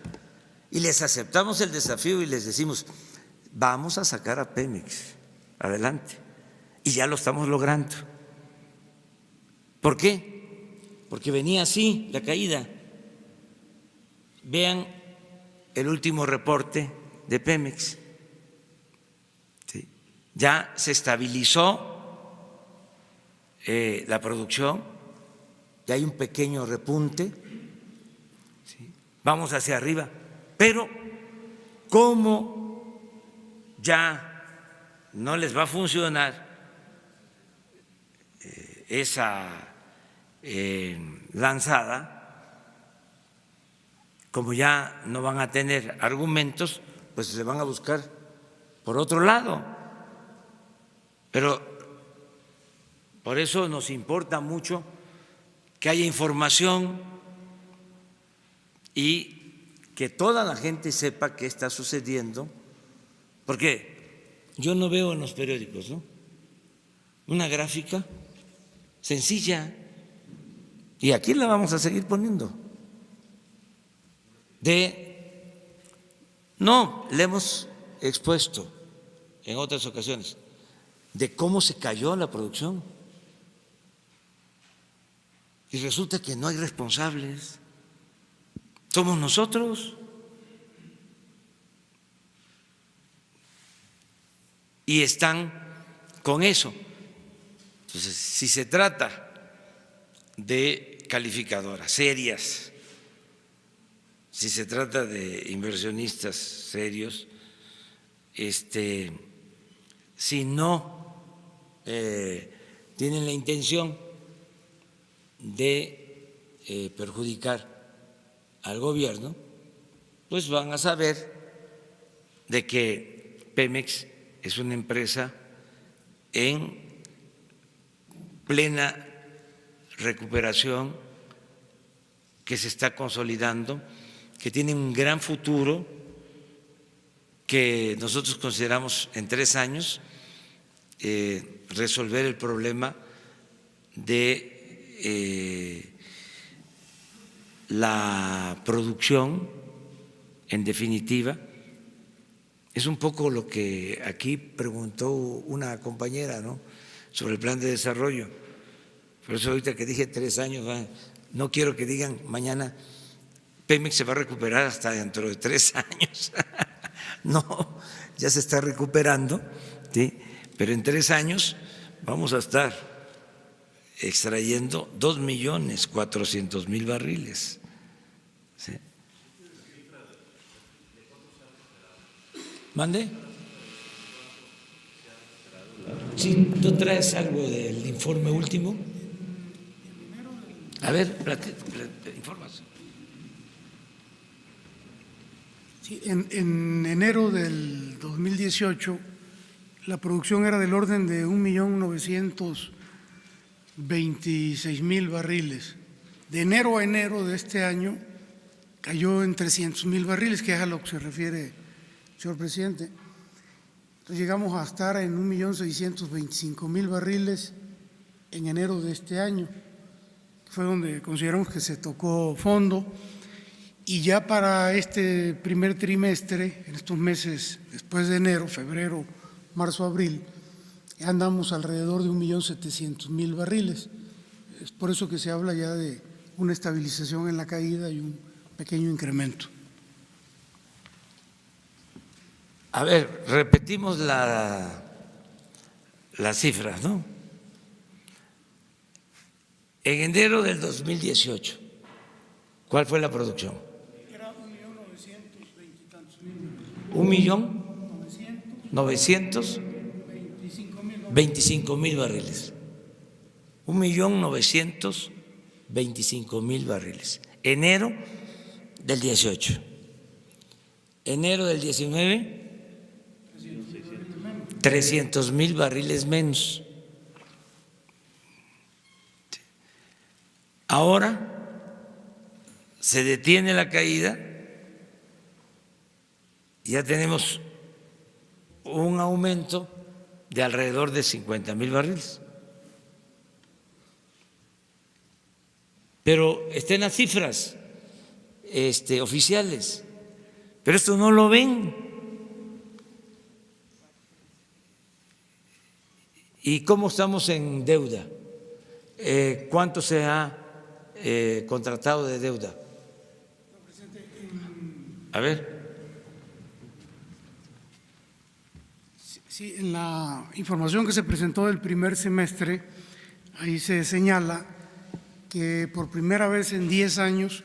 Y les aceptamos el desafío y les decimos, vamos a sacar a Pemex adelante. Y ya lo estamos logrando. ¿Por qué? Porque venía así la caída. Vean el último reporte de Pemex. ¿Sí? Ya se estabilizó la producción, ya hay un pequeño repunte, ¿sí? Vamos hacia arriba, pero como ya no les va a funcionar esa lanzada, como ya no van a tener argumentos, pues se van a buscar por otro lado. Pero por eso nos importa mucho que haya información y que toda la gente sepa qué está sucediendo, porque yo no veo en los periódicos, ¿no?, una gráfica sencilla, y aquí la vamos a seguir poniendo, no, le hemos expuesto en otras ocasiones, de cómo se cayó la producción. Y resulta que no hay responsables, somos nosotros. Y están con eso. Entonces, si se trata de calificadoras serias, si se trata de inversionistas serios, si no tienen la intención de perjudicar al gobierno, pues van a saber de que Pemex es una empresa en plena recuperación, que se está consolidando, que tiene un gran futuro, que nosotros consideramos en 3 años resolver el problema de la producción, en definitiva. Es un poco lo que aquí preguntó una compañera, ¿no?, sobre el plan de desarrollo. Por eso ahorita que dije 3 años, no quiero que digan mañana Pemex se va a recuperar hasta dentro de 3 años. No, ya se está recuperando, ¿sí?, pero en 3 años vamos a estar extrayendo 2.400.000 barriles. ¿Sí? ¿Mande? Sí, ¿tú traes algo del informe último? A ver, informas. Sí, en enero del 2018 la producción era del orden de 1.926.000 barriles. De enero a enero de este año cayó en 300.000 barriles, que es a lo que se refiere, señor presidente. Entonces llegamos a estar en 1.625.000 barriles en enero de este año. Fue donde consideramos que se tocó fondo, y ya para este primer trimestre, en estos meses después de enero, febrero, marzo, abril, ya andamos alrededor de 1.700.000 barriles. Es por eso que se habla ya de una estabilización en la caída y un pequeño incremento. A ver, repetimos las cifras, ¿no? En enero del 2018, ¿cuál fue la producción? Era 1.920.000. 1.925.000 barriles. 1.925.000 barriles. Enero del 18. Enero del 19, 300,000 barriles menos. Ahora se detiene la caída, ya tenemos un aumento de alrededor de 50,000 barriles. Pero está en las cifras oficiales, pero esto no lo ven. ¿Y cómo estamos en deuda? ¿Cuánto se ha contratado de deuda? A ver. Sí, en la información que se presentó del primer semestre, ahí se señala que por primera vez en 10 años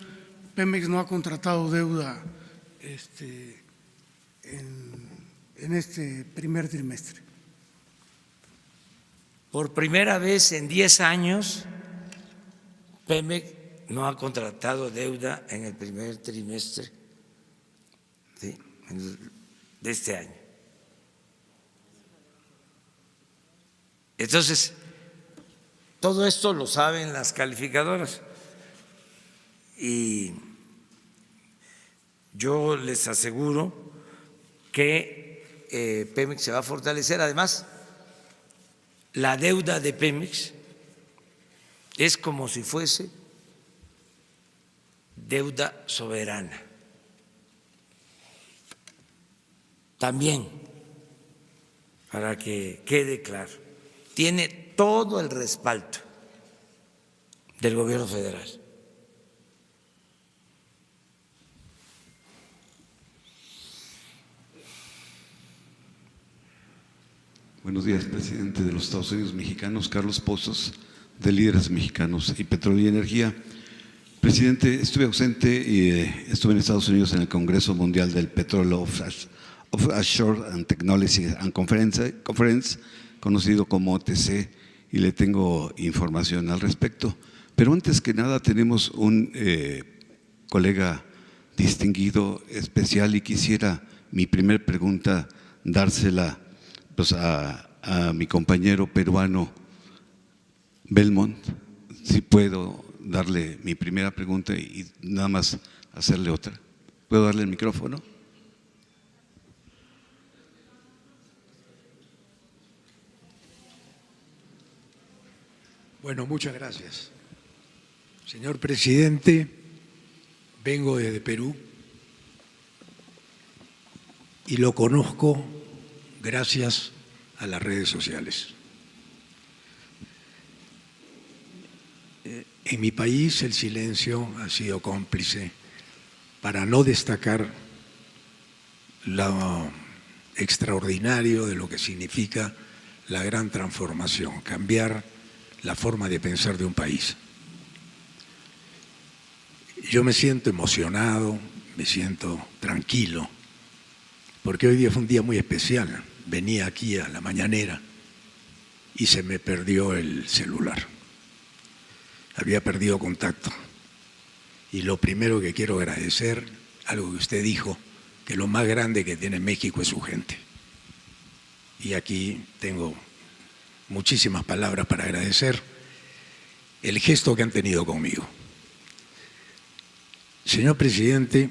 Pemex no ha contratado deuda en este primer trimestre. Por primera vez en 10 años, Pemex no ha contratado deuda en el primer trimestre, ¿sí?, de este año. Entonces, todo esto lo saben las calificadoras y yo les aseguro que Pemex se va a fortalecer. Además, la deuda de Pemex es como si fuese deuda soberana. También, para que quede claro, tiene todo el respaldo del gobierno federal. Buenos días, presidente de los Estados Unidos mexicanos, Carlos Pozos, de Líderes Mexicanos y Petróleo y Energía. Presidente, estuve ausente y estuve en Estados Unidos en el Congreso Mundial del Petróleo Offshore and Technology and Conference, conocido como OTC, y le tengo información al respecto. Pero antes que nada tenemos un colega distinguido, especial, y quisiera mi primer pregunta dársela pues, a mi compañero peruano Belmont. Si puedo darle mi primera pregunta y nada más hacerle otra. ¿Puedo darle el micrófono? Bueno, muchas gracias. Señor presidente, vengo desde Perú y lo conozco gracias a las redes sociales. En mi país el silencio ha sido cómplice para no destacar lo extraordinario de lo que significa la gran transformación, cambiar la forma de pensar de un país. Yo me siento emocionado, me siento tranquilo, porque hoy día fue un día muy especial. Venía aquí a la mañanera y se me perdió el celular. Había perdido contacto. Y lo primero que quiero agradecer, algo que usted dijo, que lo más grande que tiene México es su gente. Y aquí tengo muchísimas palabras para agradecer el gesto que han tenido conmigo. Señor presidente,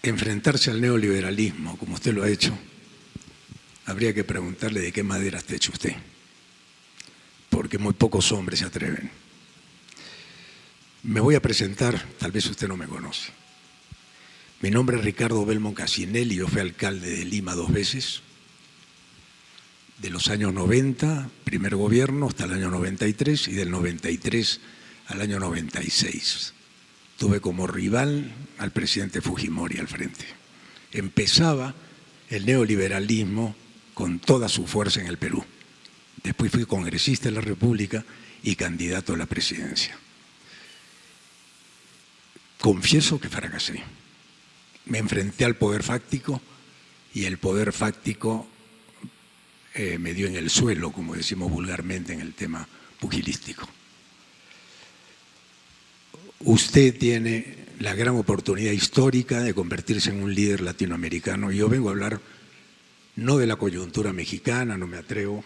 enfrentarse al neoliberalismo, como usted lo ha hecho, habría que preguntarle de qué madera está hecho usted, porque muy pocos hombres se atreven. Me voy a presentar, tal vez usted no me conoce. Mi nombre es Ricardo Belmont Casinelli, yo fui alcalde de Lima 2 veces, de los años 90, primer gobierno, hasta el año 93, y del 93 al año 96. Tuve como rival al presidente Fujimori al frente. Empezaba el neoliberalismo con toda su fuerza en el Perú. Después fui congresista de la República y candidato a la presidencia. Confieso que fracasé. Me enfrenté al poder fáctico y el poder fáctico me dio en el suelo, como decimos vulgarmente en el tema pugilístico. Usted tiene la gran oportunidad histórica de convertirse en un líder latinoamericano y yo vengo a hablar no de la coyuntura mexicana, no me atrevo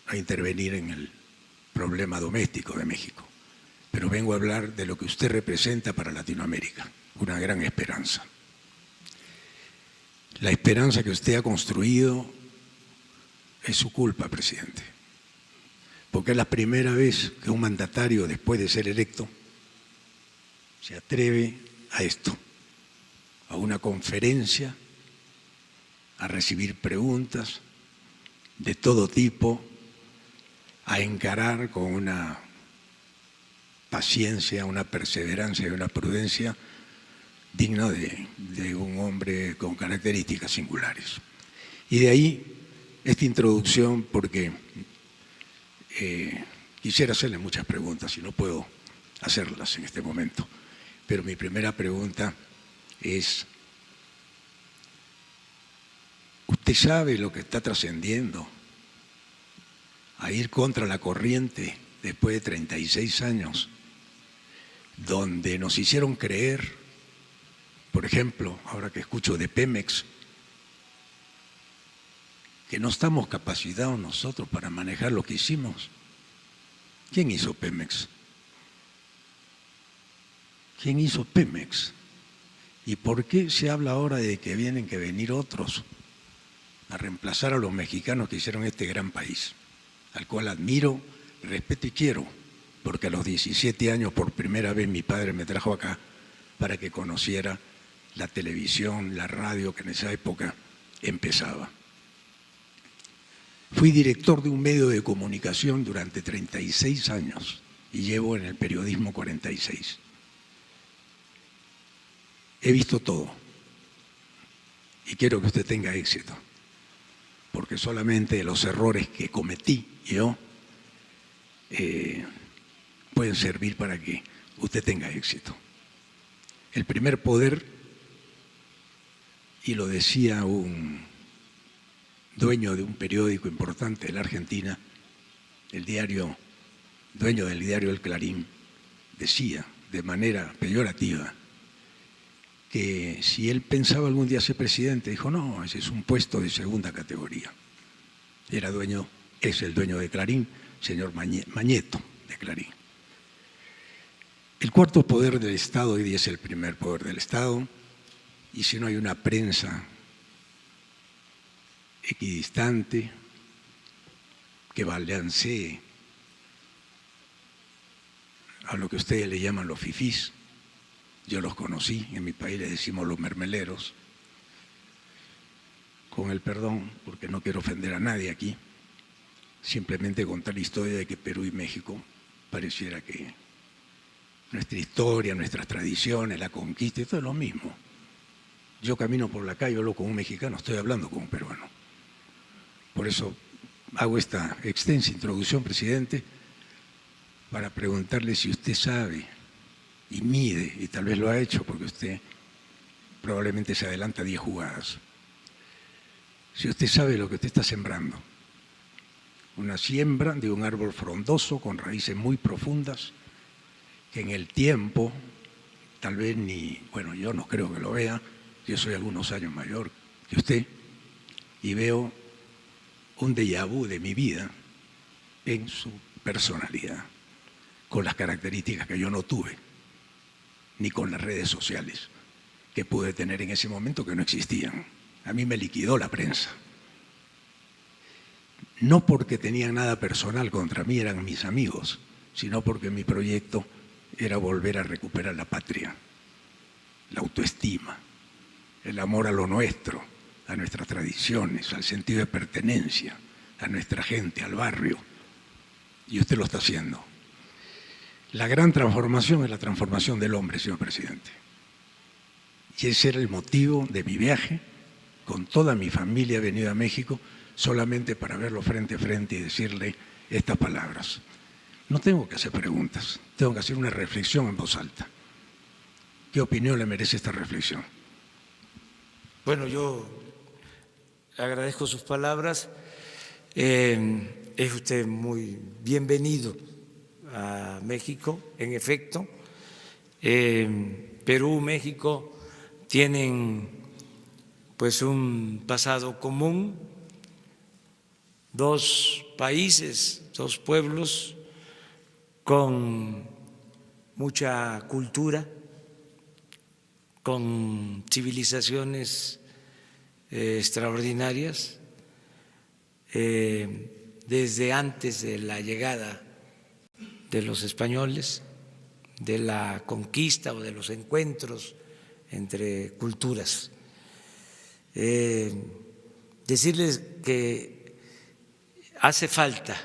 a intervenir en el problema doméstico de México, pero vengo a hablar de lo que usted representa para Latinoamérica, una gran esperanza. La esperanza que usted ha construido es su culpa, presidente, porque es la primera vez que un mandatario, después de ser electo, se atreve a esto, a una conferencia, a recibir preguntas de todo tipo, a encarar con una paciencia, una perseverancia y una prudencia digna de un hombre con características singulares. Y de ahí esta introducción, porque quisiera hacerle muchas preguntas y no puedo hacerlas en este momento, pero mi primera pregunta es: ¿usted sabe lo que está trascendiendo a ir contra la corriente después de 36 años, donde nos hicieron creer, por ejemplo, ahora que escucho de Pemex, que no estamos capacitados nosotros para manejar lo que hicimos? ¿Quién hizo Pemex? ¿Quién hizo Pemex? ¿Y por qué se habla ahora de que vienen que venir otros a reemplazar a los mexicanos que hicieron este gran país, al cual admiro, respeto y quiero, porque a los 17 años por primera vez mi padre me trajo acá para que conociera la televisión, la radio que en esa época empezaba? Fui director de un medio de comunicación durante 36 años y llevo en el periodismo 46. He visto todo y quiero que usted tenga éxito, porque solamente los errores que cometí yo pueden servir para que usted tenga éxito. El primer poder, y lo decía un dueño de un periódico importante de la Argentina, dueño del diario El Clarín, decía de manera peyorativa que si él pensaba algún día ser presidente, dijo: no, ese es un puesto de segunda categoría. Es el dueño de Clarín, señor Mañeto de Clarín. El cuarto poder del Estado hoy día es el primer poder del Estado, y si no hay una prensa equidistante que balancee a lo que ustedes le llaman los fifís, yo los conocí, en mi país le decimos los mermeleros, con el perdón, porque no quiero ofender a nadie aquí, simplemente contar la historia de que Perú y México pareciera que nuestra historia, nuestras tradiciones, la conquista, todo es lo mismo. Yo camino por la calle, hablo con un mexicano, estoy hablando con un peruano. Por eso hago esta extensa introducción, presidente, para preguntarle si usted sabe y mide, y tal vez lo ha hecho porque usted probablemente se adelanta 10 jugadas, si usted sabe lo que usted está sembrando, una siembra de un árbol frondoso con raíces muy profundas, que en el tiempo, tal vez bueno, yo no creo que lo vea, yo soy algunos años mayor que usted, y veo un déjà vu de mi vida en su personalidad, con las características que yo no tuve, ni con las redes sociales que pude tener en ese momento, que no existían. A mí me liquidó la prensa. No porque tenían nada personal contra mí, eran mis amigos, sino porque mi proyecto era volver a recuperar la patria, la autoestima, el amor a lo nuestro, a nuestras tradiciones, al sentido de pertenencia, a nuestra gente, al barrio. Y usted lo está haciendo. La gran transformación es la transformación del hombre, señor presidente. Y ese era el motivo de mi viaje. Con toda mi familia he venido a México solamente para verlo frente a frente y decirle estas palabras. No tengo que hacer preguntas, tengo que hacer una reflexión en voz alta. ¿Qué opinión le merece esta reflexión? Bueno, yo agradezco sus palabras. Es usted muy bienvenido a México, en efecto. Perú, México tienen pues un pasado común, dos países, dos pueblos con mucha cultura, con civilizaciones extraordinarias, desde antes de la llegada de los españoles, de la conquista o de los encuentros entre culturas. Decirles que hace falta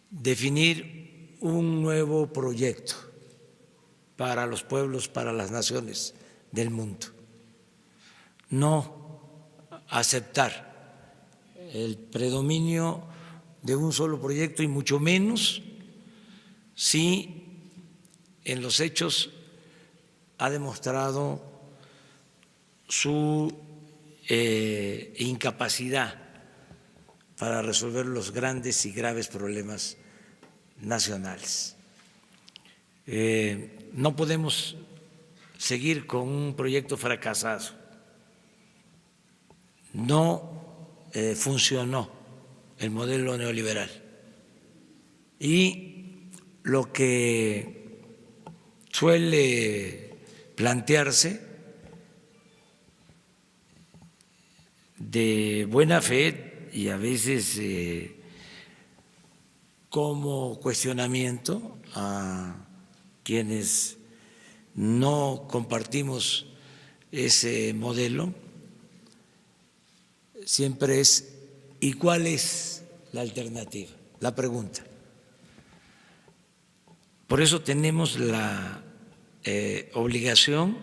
definir un nuevo proyecto para los pueblos, para las naciones del mundo. No aceptar el predominio de un solo proyecto y mucho menos si en los hechos ha demostrado su incapacidad para resolver los grandes y graves problemas nacionales. No podemos seguir con un proyecto fracasado. No funcionó el modelo neoliberal. Y lo que suele plantearse de buena fe y a veces como cuestionamiento a quienes no compartimos ese modelo, siempre es ¿y cuál es la alternativa? La pregunta. Por eso tenemos la obligación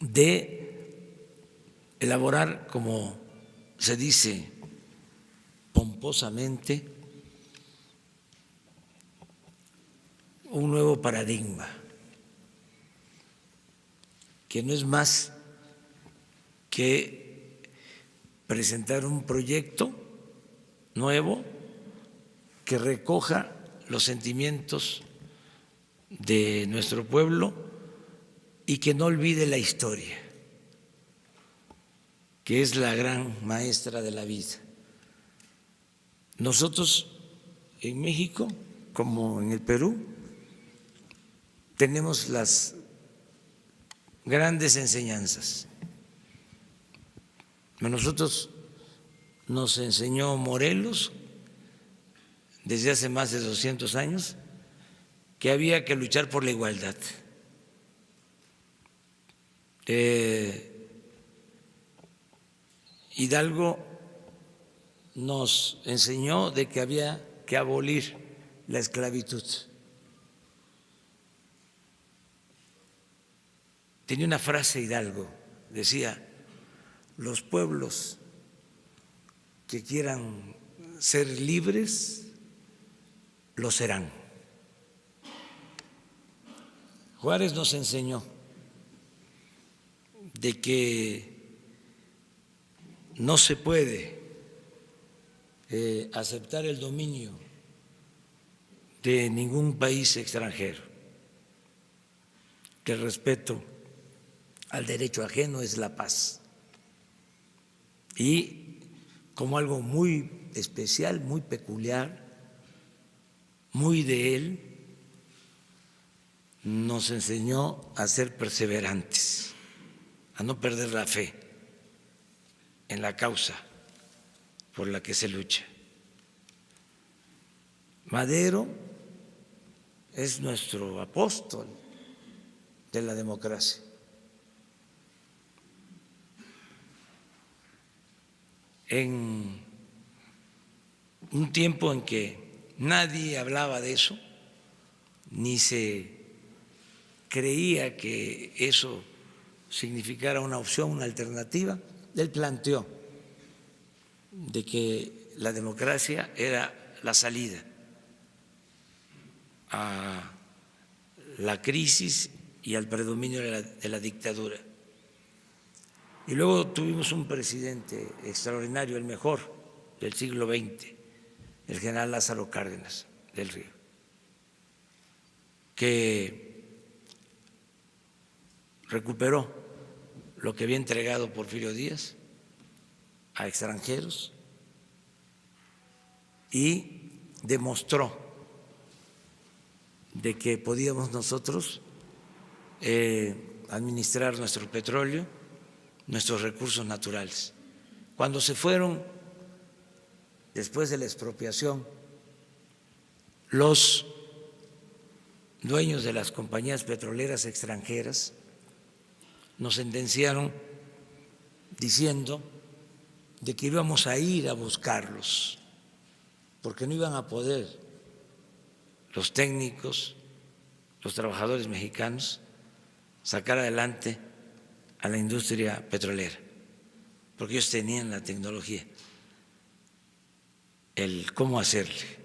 de elaborar, como se dice pomposamente, un nuevo paradigma, que no es más que presentar un proyecto nuevo que recoja los sentimientos de nuestro pueblo y que no olvide la historia, que es la gran maestra de la vida. Nosotros en México, como en el Perú, tenemos las grandes enseñanzas. A nosotros nos enseñó Morelos desde hace más de 200 años que había que luchar por la igualdad. Hidalgo nos enseñó de que había que abolir la esclavitud. Tenía una frase Hidalgo, decía: los pueblos que quieran ser libres, lo serán. Juárez nos enseñó de que no se puede aceptar el dominio de ningún país extranjero, que el respeto al derecho ajeno es la paz. Y como algo muy especial, muy peculiar, muy de él, nos enseñó a ser perseverantes, a no perder la fe en la causa por la que se lucha. Madero es nuestro apóstol de la democracia. En un tiempo en que nadie hablaba de eso, ni se creía que eso significara una opción, una alternativa, él planteó de que la democracia era la salida a la crisis y al predominio de la dictadura. Y luego tuvimos un presidente extraordinario, el mejor del siglo XX, el general Lázaro Cárdenas del Río, que recuperó lo que había entregado Porfirio Díaz a extranjeros y demostró de que podíamos nosotros administrar nuestro petróleo, nuestros recursos naturales. Cuando se fueron, después de la expropiación, los dueños de las compañías petroleras extranjeras nos sentenciaron diciendo de que íbamos a ir a buscarlos, porque no iban a poder los técnicos, los trabajadores mexicanos, sacar adelante a la industria petrolera, porque ellos tenían la tecnología, el cómo hacerle,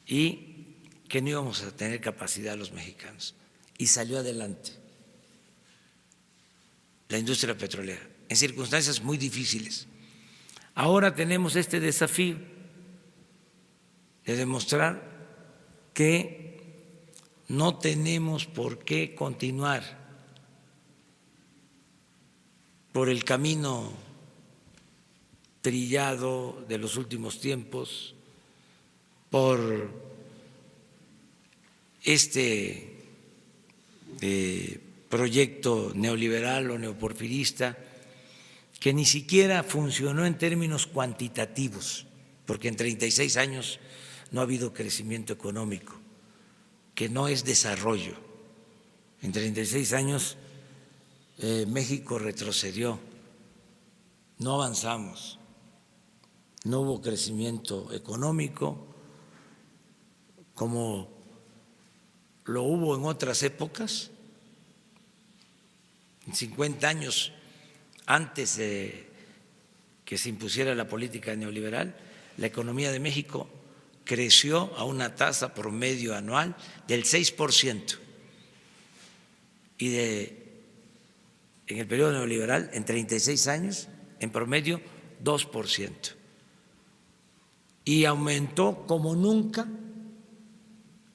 y que no íbamos a tener capacidad los mexicanos. Y salió adelante la industria petrolera en circunstancias muy difíciles. Ahora tenemos este desafío de demostrar que no tenemos por qué continuar por el camino trillado de los últimos tiempos, por este proyecto neoliberal o neoporfirista que ni siquiera funcionó en términos cuantitativos, porque en 36 años no ha habido crecimiento económico, que no es desarrollo. En 36 años México retrocedió, no avanzamos, no hubo crecimiento económico como lo hubo en otras épocas. En 50 años antes de que se impusiera la política neoliberal, la economía de México creció a una tasa promedio anual del 6%, y en el periodo neoliberal, en 36 años, en promedio 2%, y aumentó como nunca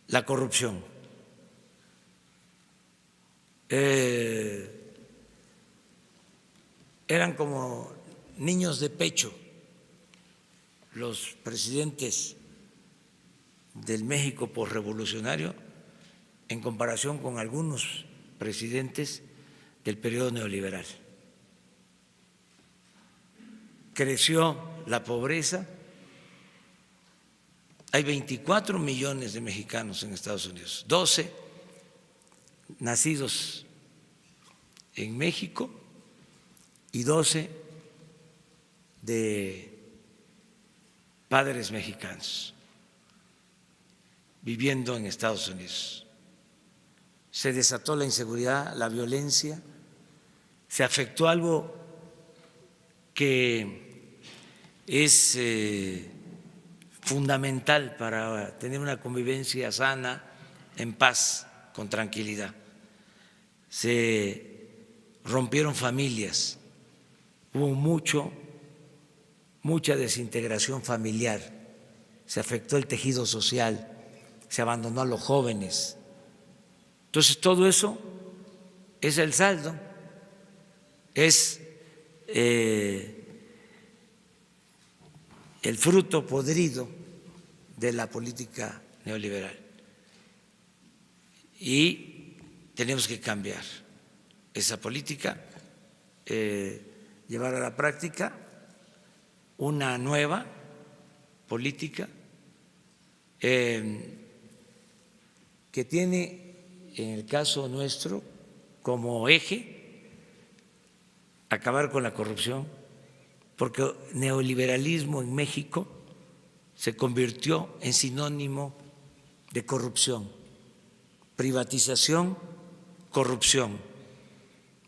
la corrupción. Eran como niños de pecho los presidentes del México posrevolucionario en comparación con algunos presidentes del periodo neoliberal. Creció la pobreza. Hay 24 millones de mexicanos en Estados Unidos, 12 nacidos en México y 12 de padres mexicanos viviendo en Estados Unidos. Se desató la inseguridad, la violencia, se afectó algo que es fundamental para tener una convivencia sana, en paz, con tranquilidad. Se rompieron familias, hubo mucha desintegración familiar, se afectó el tejido social, se abandonó a los jóvenes. Entonces, todo eso es el saldo, es el fruto podrido de la política neoliberal. Y tenemos que cambiar esa política, llevar a la práctica una nueva política que tiene, en el caso nuestro, como eje acabar con la corrupción, porque neoliberalismo en México se convirtió en sinónimo de corrupción, privatización, corrupción,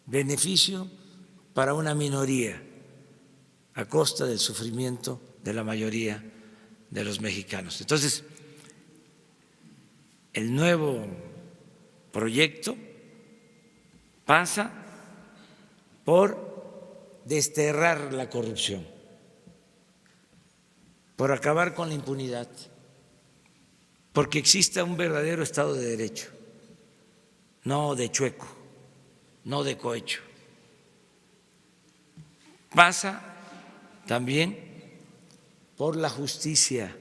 beneficio para una minoría a costa del sufrimiento de la mayoría de los mexicanos. Entonces, el nuevo proyecto pasa por desterrar la corrupción, por acabar con la impunidad, porque exista un verdadero Estado de Derecho, no de chueco, no de cohecho. Pasa también por la justicia,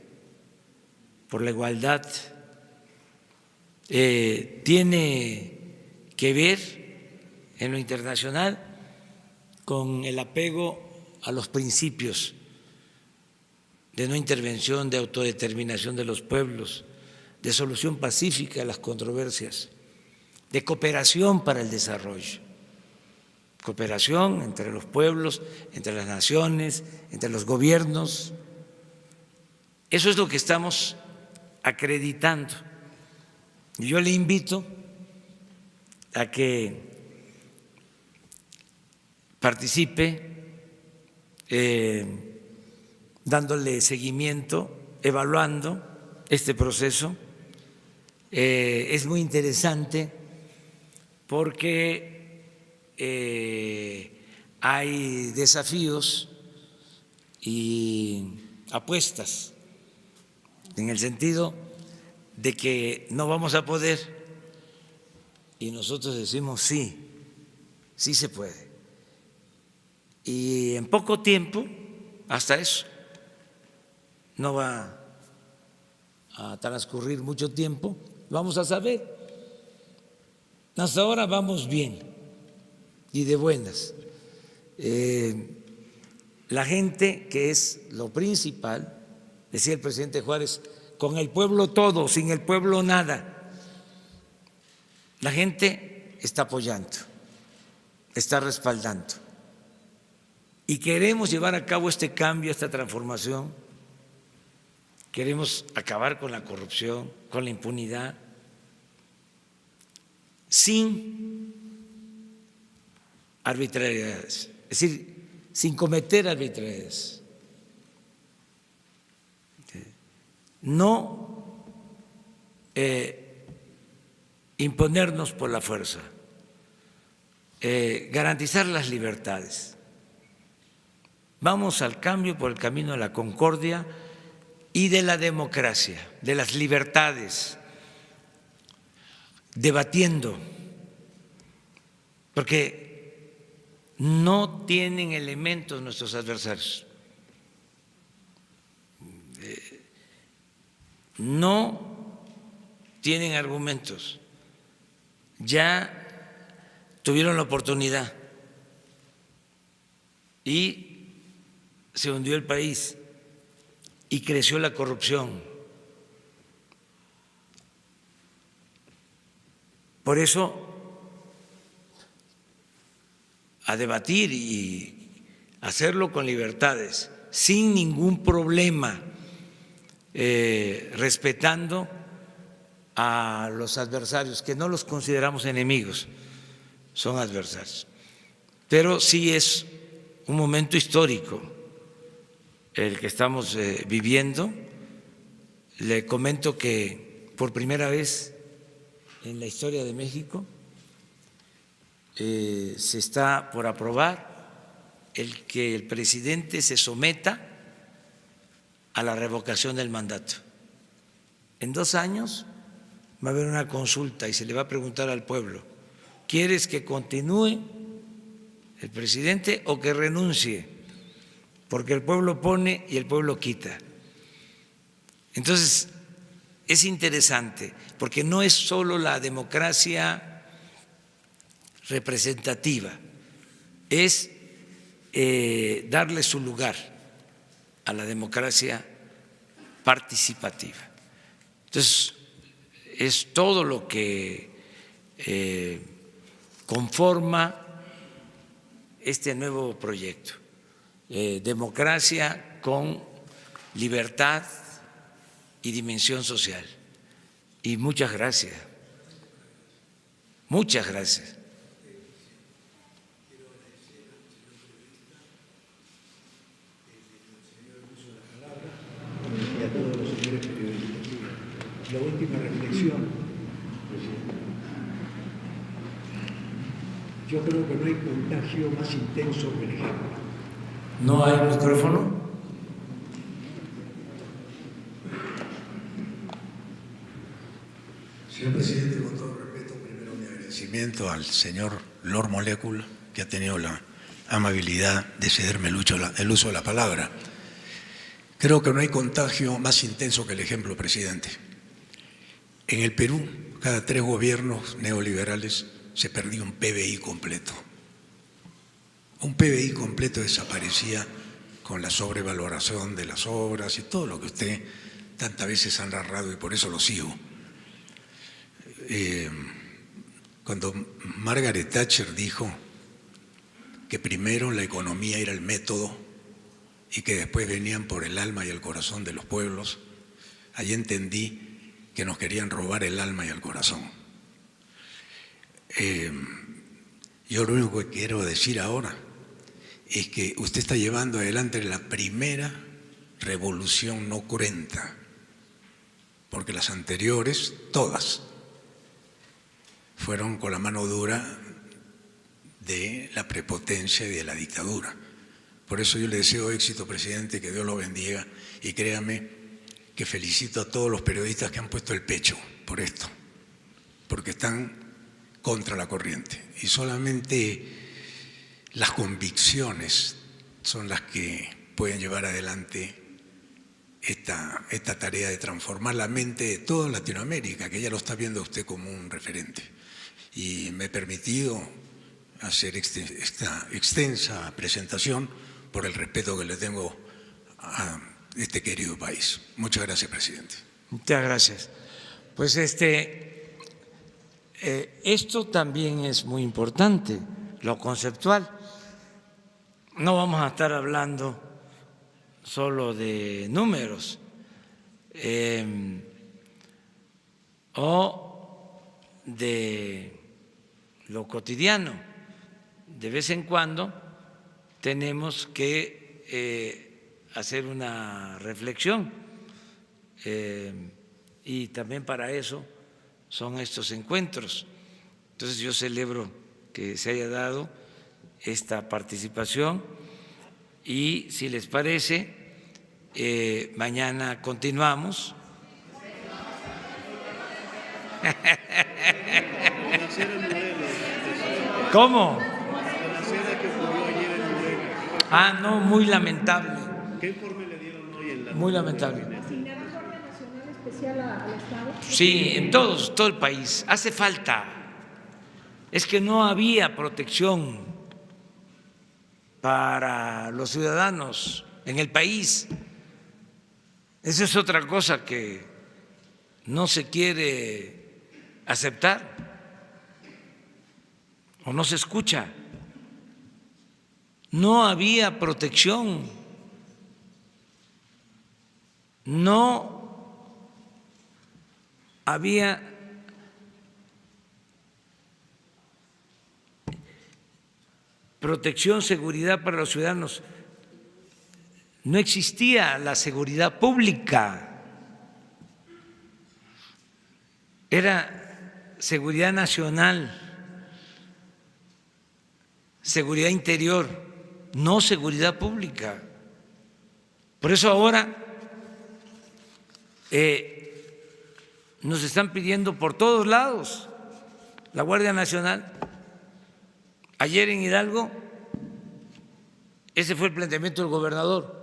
por la igualdad. Tiene que ver en lo internacional con el apego a los principios de no intervención, de autodeterminación de los pueblos, de solución pacífica a las controversias, de cooperación para el desarrollo, cooperación entre los pueblos, entre las naciones, entre los gobiernos. Eso es lo que estamos acreditando. Y yo le invito a que participe dándole seguimiento, evaluando este proceso. Es muy interesante porque hay desafíos y apuestas en el sentido de que no vamos a poder, y nosotros decimos sí, sí se puede. Y en poco tiempo, hasta eso, no va a transcurrir mucho tiempo, vamos a saber. Hasta ahora vamos bien y de buenas. La gente, que es lo principal, decía el presidente Juárez, con el pueblo todo, sin el pueblo nada. La gente está apoyando, está respaldando. Y queremos llevar a cabo este cambio, esta transformación. Queremos acabar con la corrupción, con la impunidad, sin arbitrariedades, es decir, sin cometer arbitrariedades. No imponernos por la fuerza, garantizar las libertades. Vamos al cambio por el camino de la concordia y de la democracia, de las libertades, debatiendo, porque no tienen elementos nuestros adversarios. No tienen argumentos, ya tuvieron la oportunidad y se hundió el país y creció la corrupción. Por eso, a debatir y hacerlo con libertades, sin ningún problema, respetando a los adversarios, que no los consideramos enemigos, son adversarios. Pero sí es un momento histórico el que estamos viviendo. Le comento que por primera vez en la historia de México se está por aprobar el que el presidente se someta a la revocación del mandato. En 2 años va a haber una consulta y se le va a preguntar al pueblo: ¿quieres que continúe el presidente o que renuncie? Porque el pueblo pone y el pueblo quita. Entonces, es interesante, porque no es solo la democracia representativa, es darle su lugar a la democracia participativa. Entonces, es todo lo que conforma este nuevo proyecto. Democracia con libertad y dimensión social. Y muchas gracias. Muchas gracias. Y a todos los señores periodistas. La última reflexión, presidente. Yo creo que no hay contagio más intenso que el ejemplo. ¿No hay micrófono? Señor presidente, con todo respeto, primero mi agradecimiento al señor Lord Molecule, que ha tenido la amabilidad de cederme el uso de la palabra. Creo que no hay contagio más intenso que el ejemplo, presidente. En el Perú, cada 3 gobiernos neoliberales se perdió un PBI completo. Un PBI completo desaparecía con la sobrevaloración de las obras y todo lo que usted tantas veces ha narrado, y por eso lo sigo. Cuando Margaret Thatcher dijo que primero la economía era el método y que después venían por el alma y el corazón de los pueblos, allí entendí que nos querían robar el alma y el corazón. Yo lo único que quiero decir ahora es que usted está llevando adelante la primera revolución no cruenta, porque las anteriores, todas, fueron con la mano dura de la prepotencia y de la dictadura. Por eso yo le deseo éxito, presidente, que Dios lo bendiga, y créame que felicito a todos los periodistas que han puesto el pecho por esto, porque están contra la corriente, y solamente las convicciones son las que pueden llevar adelante esta tarea de transformar la mente de toda Latinoamérica, que ya lo está viendo usted como un referente. Y me he permitido hacer esta extensa presentación por el respeto que le tengo a este querido país. Muchas gracias, presidente. Muchas gracias. Pues esto también es muy importante, lo conceptual. No vamos a estar hablando solo de números o de lo cotidiano. De vez en cuando tenemos que hacer una reflexión y también para eso son estos encuentros. Entonces yo celebro que se haya dado esta participación y, si les parece, mañana continuamos. ¿Cómo? Ah, no, muy lamentable. ¿Qué informe le dieron hoy en la? Muy lamentable. ¿Asignarán Guardia Nacional Especial al Estado? Sí, en todo el país. Hace falta. Es que no había protección para los ciudadanos en el país. Esa es otra cosa que no se quiere aceptar o no se escucha. No había protección, no había protección, seguridad para los ciudadanos. No existía la seguridad pública, era seguridad nacional, seguridad interior, no seguridad pública. Por eso ahora nos están pidiendo por todos lados la Guardia Nacional. Ayer en Hidalgo, ese fue el planteamiento del gobernador.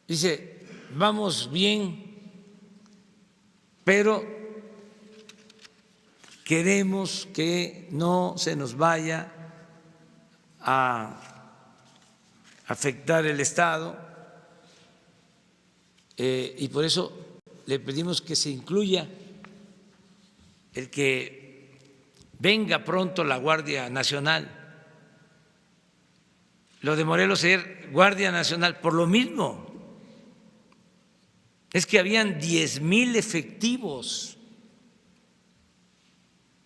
Dice, vamos bien, pero queremos que no se nos vaya a afectar el Estado y por eso le pedimos que se incluya el que venga pronto la Guardia Nacional. Lo de Morelos es Guardia Nacional por lo mismo. Es que habían 10,000 efectivos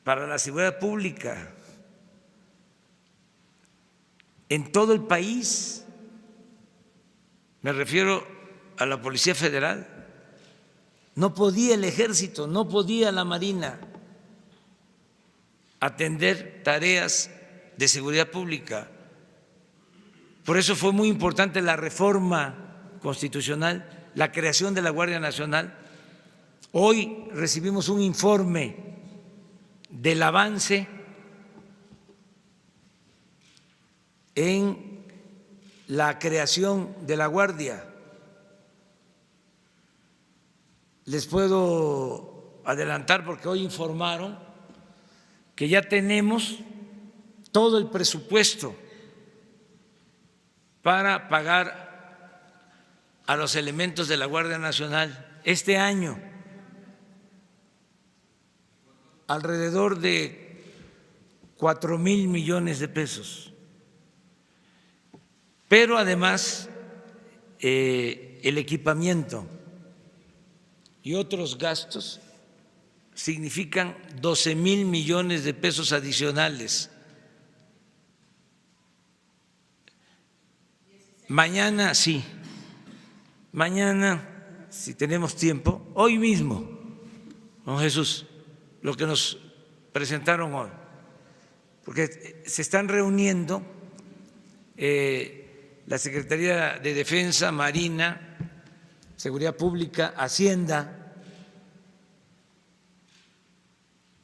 para la seguridad pública en todo el país. Me refiero a la Policía Federal. No podía el Ejército, no podía la Marina atender tareas de seguridad pública. Por eso fue muy importante la reforma constitucional, la creación de la Guardia Nacional. Hoy recibimos un informe del avance en la creación de la Guardia. Les puedo adelantar porque hoy informaron que ya tenemos todo el presupuesto para pagar a los elementos de la Guardia Nacional este año, alrededor de 4,000 millones de pesos. Pero además el equipamiento y otros gastos significan 12,000 millones de pesos adicionales. Mañana sí, mañana, si tenemos tiempo, hoy mismo, don Jesús, lo que nos presentaron hoy, porque se están reuniendo la Secretaría de Defensa, Marina, Seguridad Pública, Hacienda,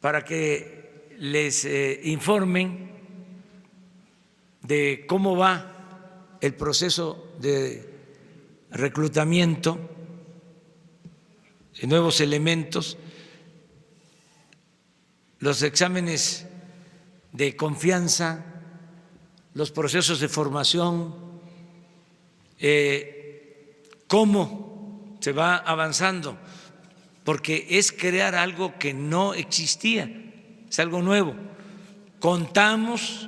para que les informen de cómo va el proceso de reclutamiento de nuevos elementos, los exámenes de confianza, los procesos de formación, cómo se va avanzando, porque es crear algo que no existía, es algo nuevo. Contamos,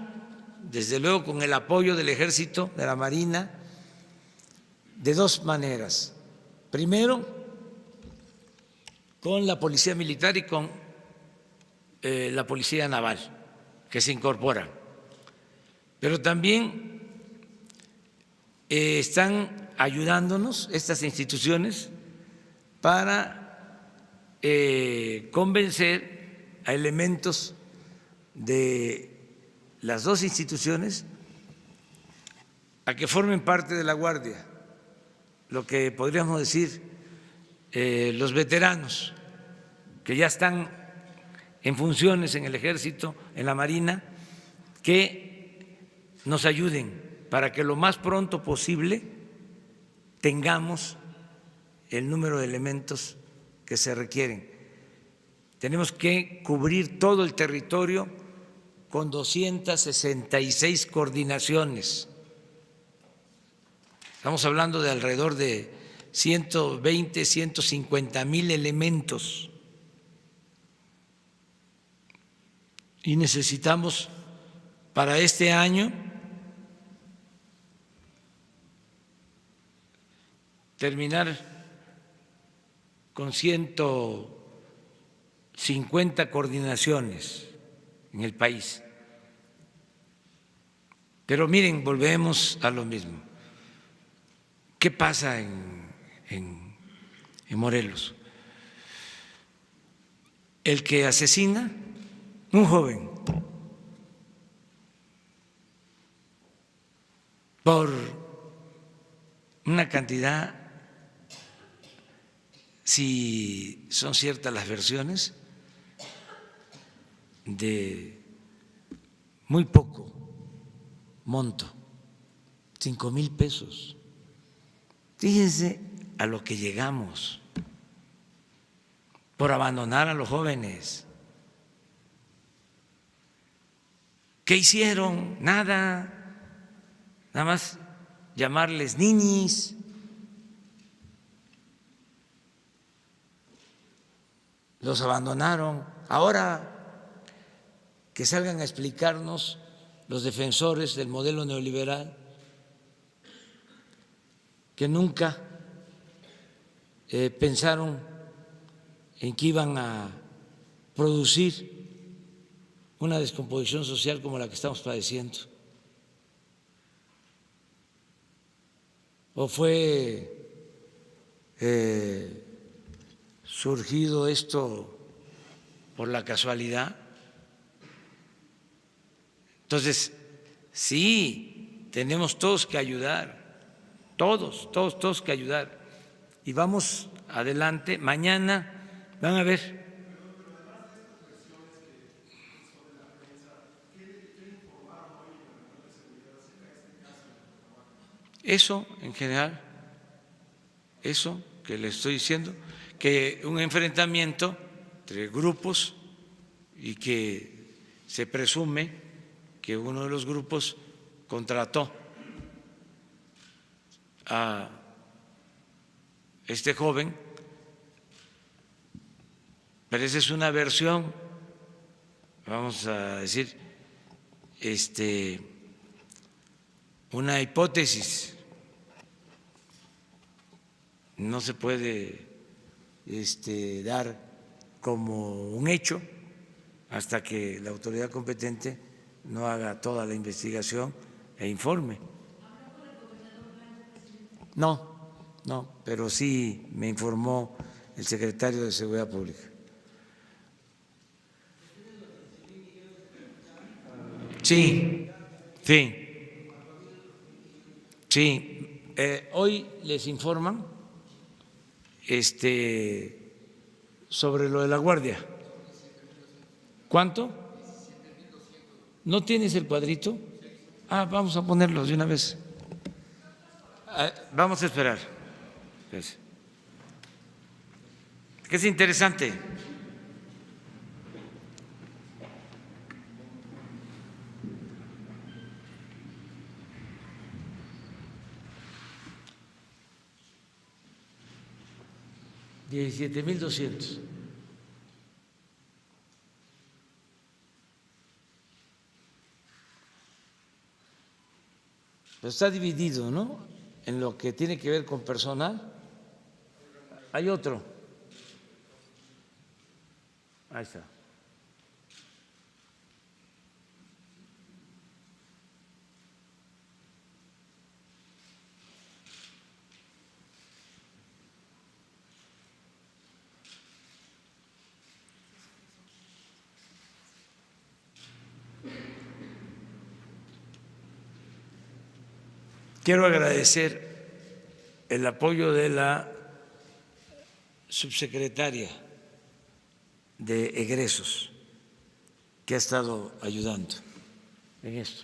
desde luego, con el apoyo del Ejército, de la Marina, de dos maneras. Primero, con la Policía Militar y con la Policía Naval, que se incorporan. Pero también están ayudándonos estas instituciones para convencer a elementos de las dos instituciones a que formen parte de la Guardia, lo que podríamos decir los veteranos que ya están en funciones en el Ejército, en la Marina, que nos ayuden para que lo más pronto posible tengamos el número de elementos que se requieren. Tenemos que cubrir todo el territorio con 266 coordinaciones. Estamos hablando de alrededor de 120, 150,000 elementos. Y necesitamos para este año terminar con 150 coordinaciones en el país. Pero miren, volvemos a lo mismo. ¿Qué pasa en Morelos? El que asesina, un joven, por una cantidad, si son ciertas las versiones, de muy poco monto, 5,000 pesos. Fíjense a lo que llegamos por abandonar a los jóvenes. ¿Qué hicieron? Nada más llamarles ninis. Los abandonaron. Ahora que salgan a explicarnos los defensores del modelo neoliberal, que nunca pensaron en que iban a producir una descomposición social como la que estamos padeciendo. ¿O fue surgido esto por la casualidad? Entonces, sí, tenemos todos que ayudar, todos que ayudar. Y vamos adelante. Mañana van a ver. Eso en general, eso que le estoy diciendo, que un enfrentamiento entre grupos y que se presume que uno de los grupos contrató a este joven, pero esa es una versión, vamos a decir, una hipótesis. No se puede dar como un hecho hasta que la autoridad competente no haga toda la investigación e informe. No, pero sí me informó el secretario de Seguridad Pública. Sí. Hoy les informan sobre lo de la guardia. ¿Cuánto? ¿No tienes el cuadrito? Vamos a ponerlo de una vez. Vamos a esperar. Que es interesante. $17,200. Pero está dividido, ¿no? En lo que tiene que ver con personal. Hay otro. Ahí está. Quiero agradecer el apoyo de la subsecretaria de egresos que ha estado ayudando en esto.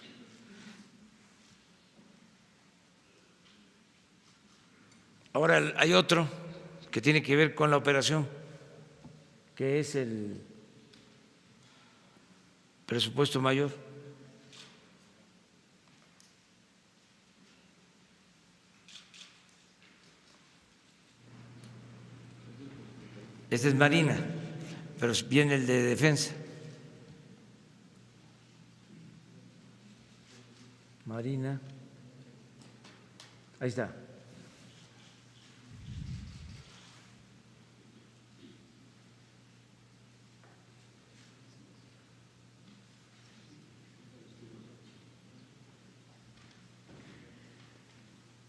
Ahora hay otro que tiene que ver con la operación, que es el presupuesto mayor. Este es Marina, pero viene el de defensa. Marina, ahí está.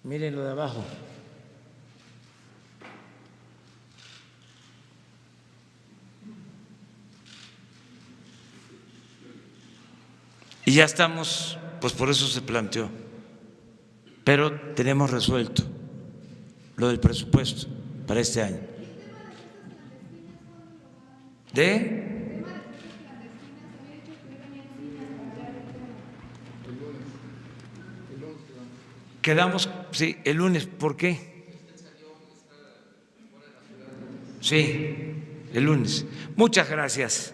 Miren lo de abajo. Y ya estamos, pues por eso se planteó, pero tenemos resuelto lo del presupuesto para este año. Quedamos, sí, el lunes. ¿Por qué? Sí, el lunes. Muchas gracias.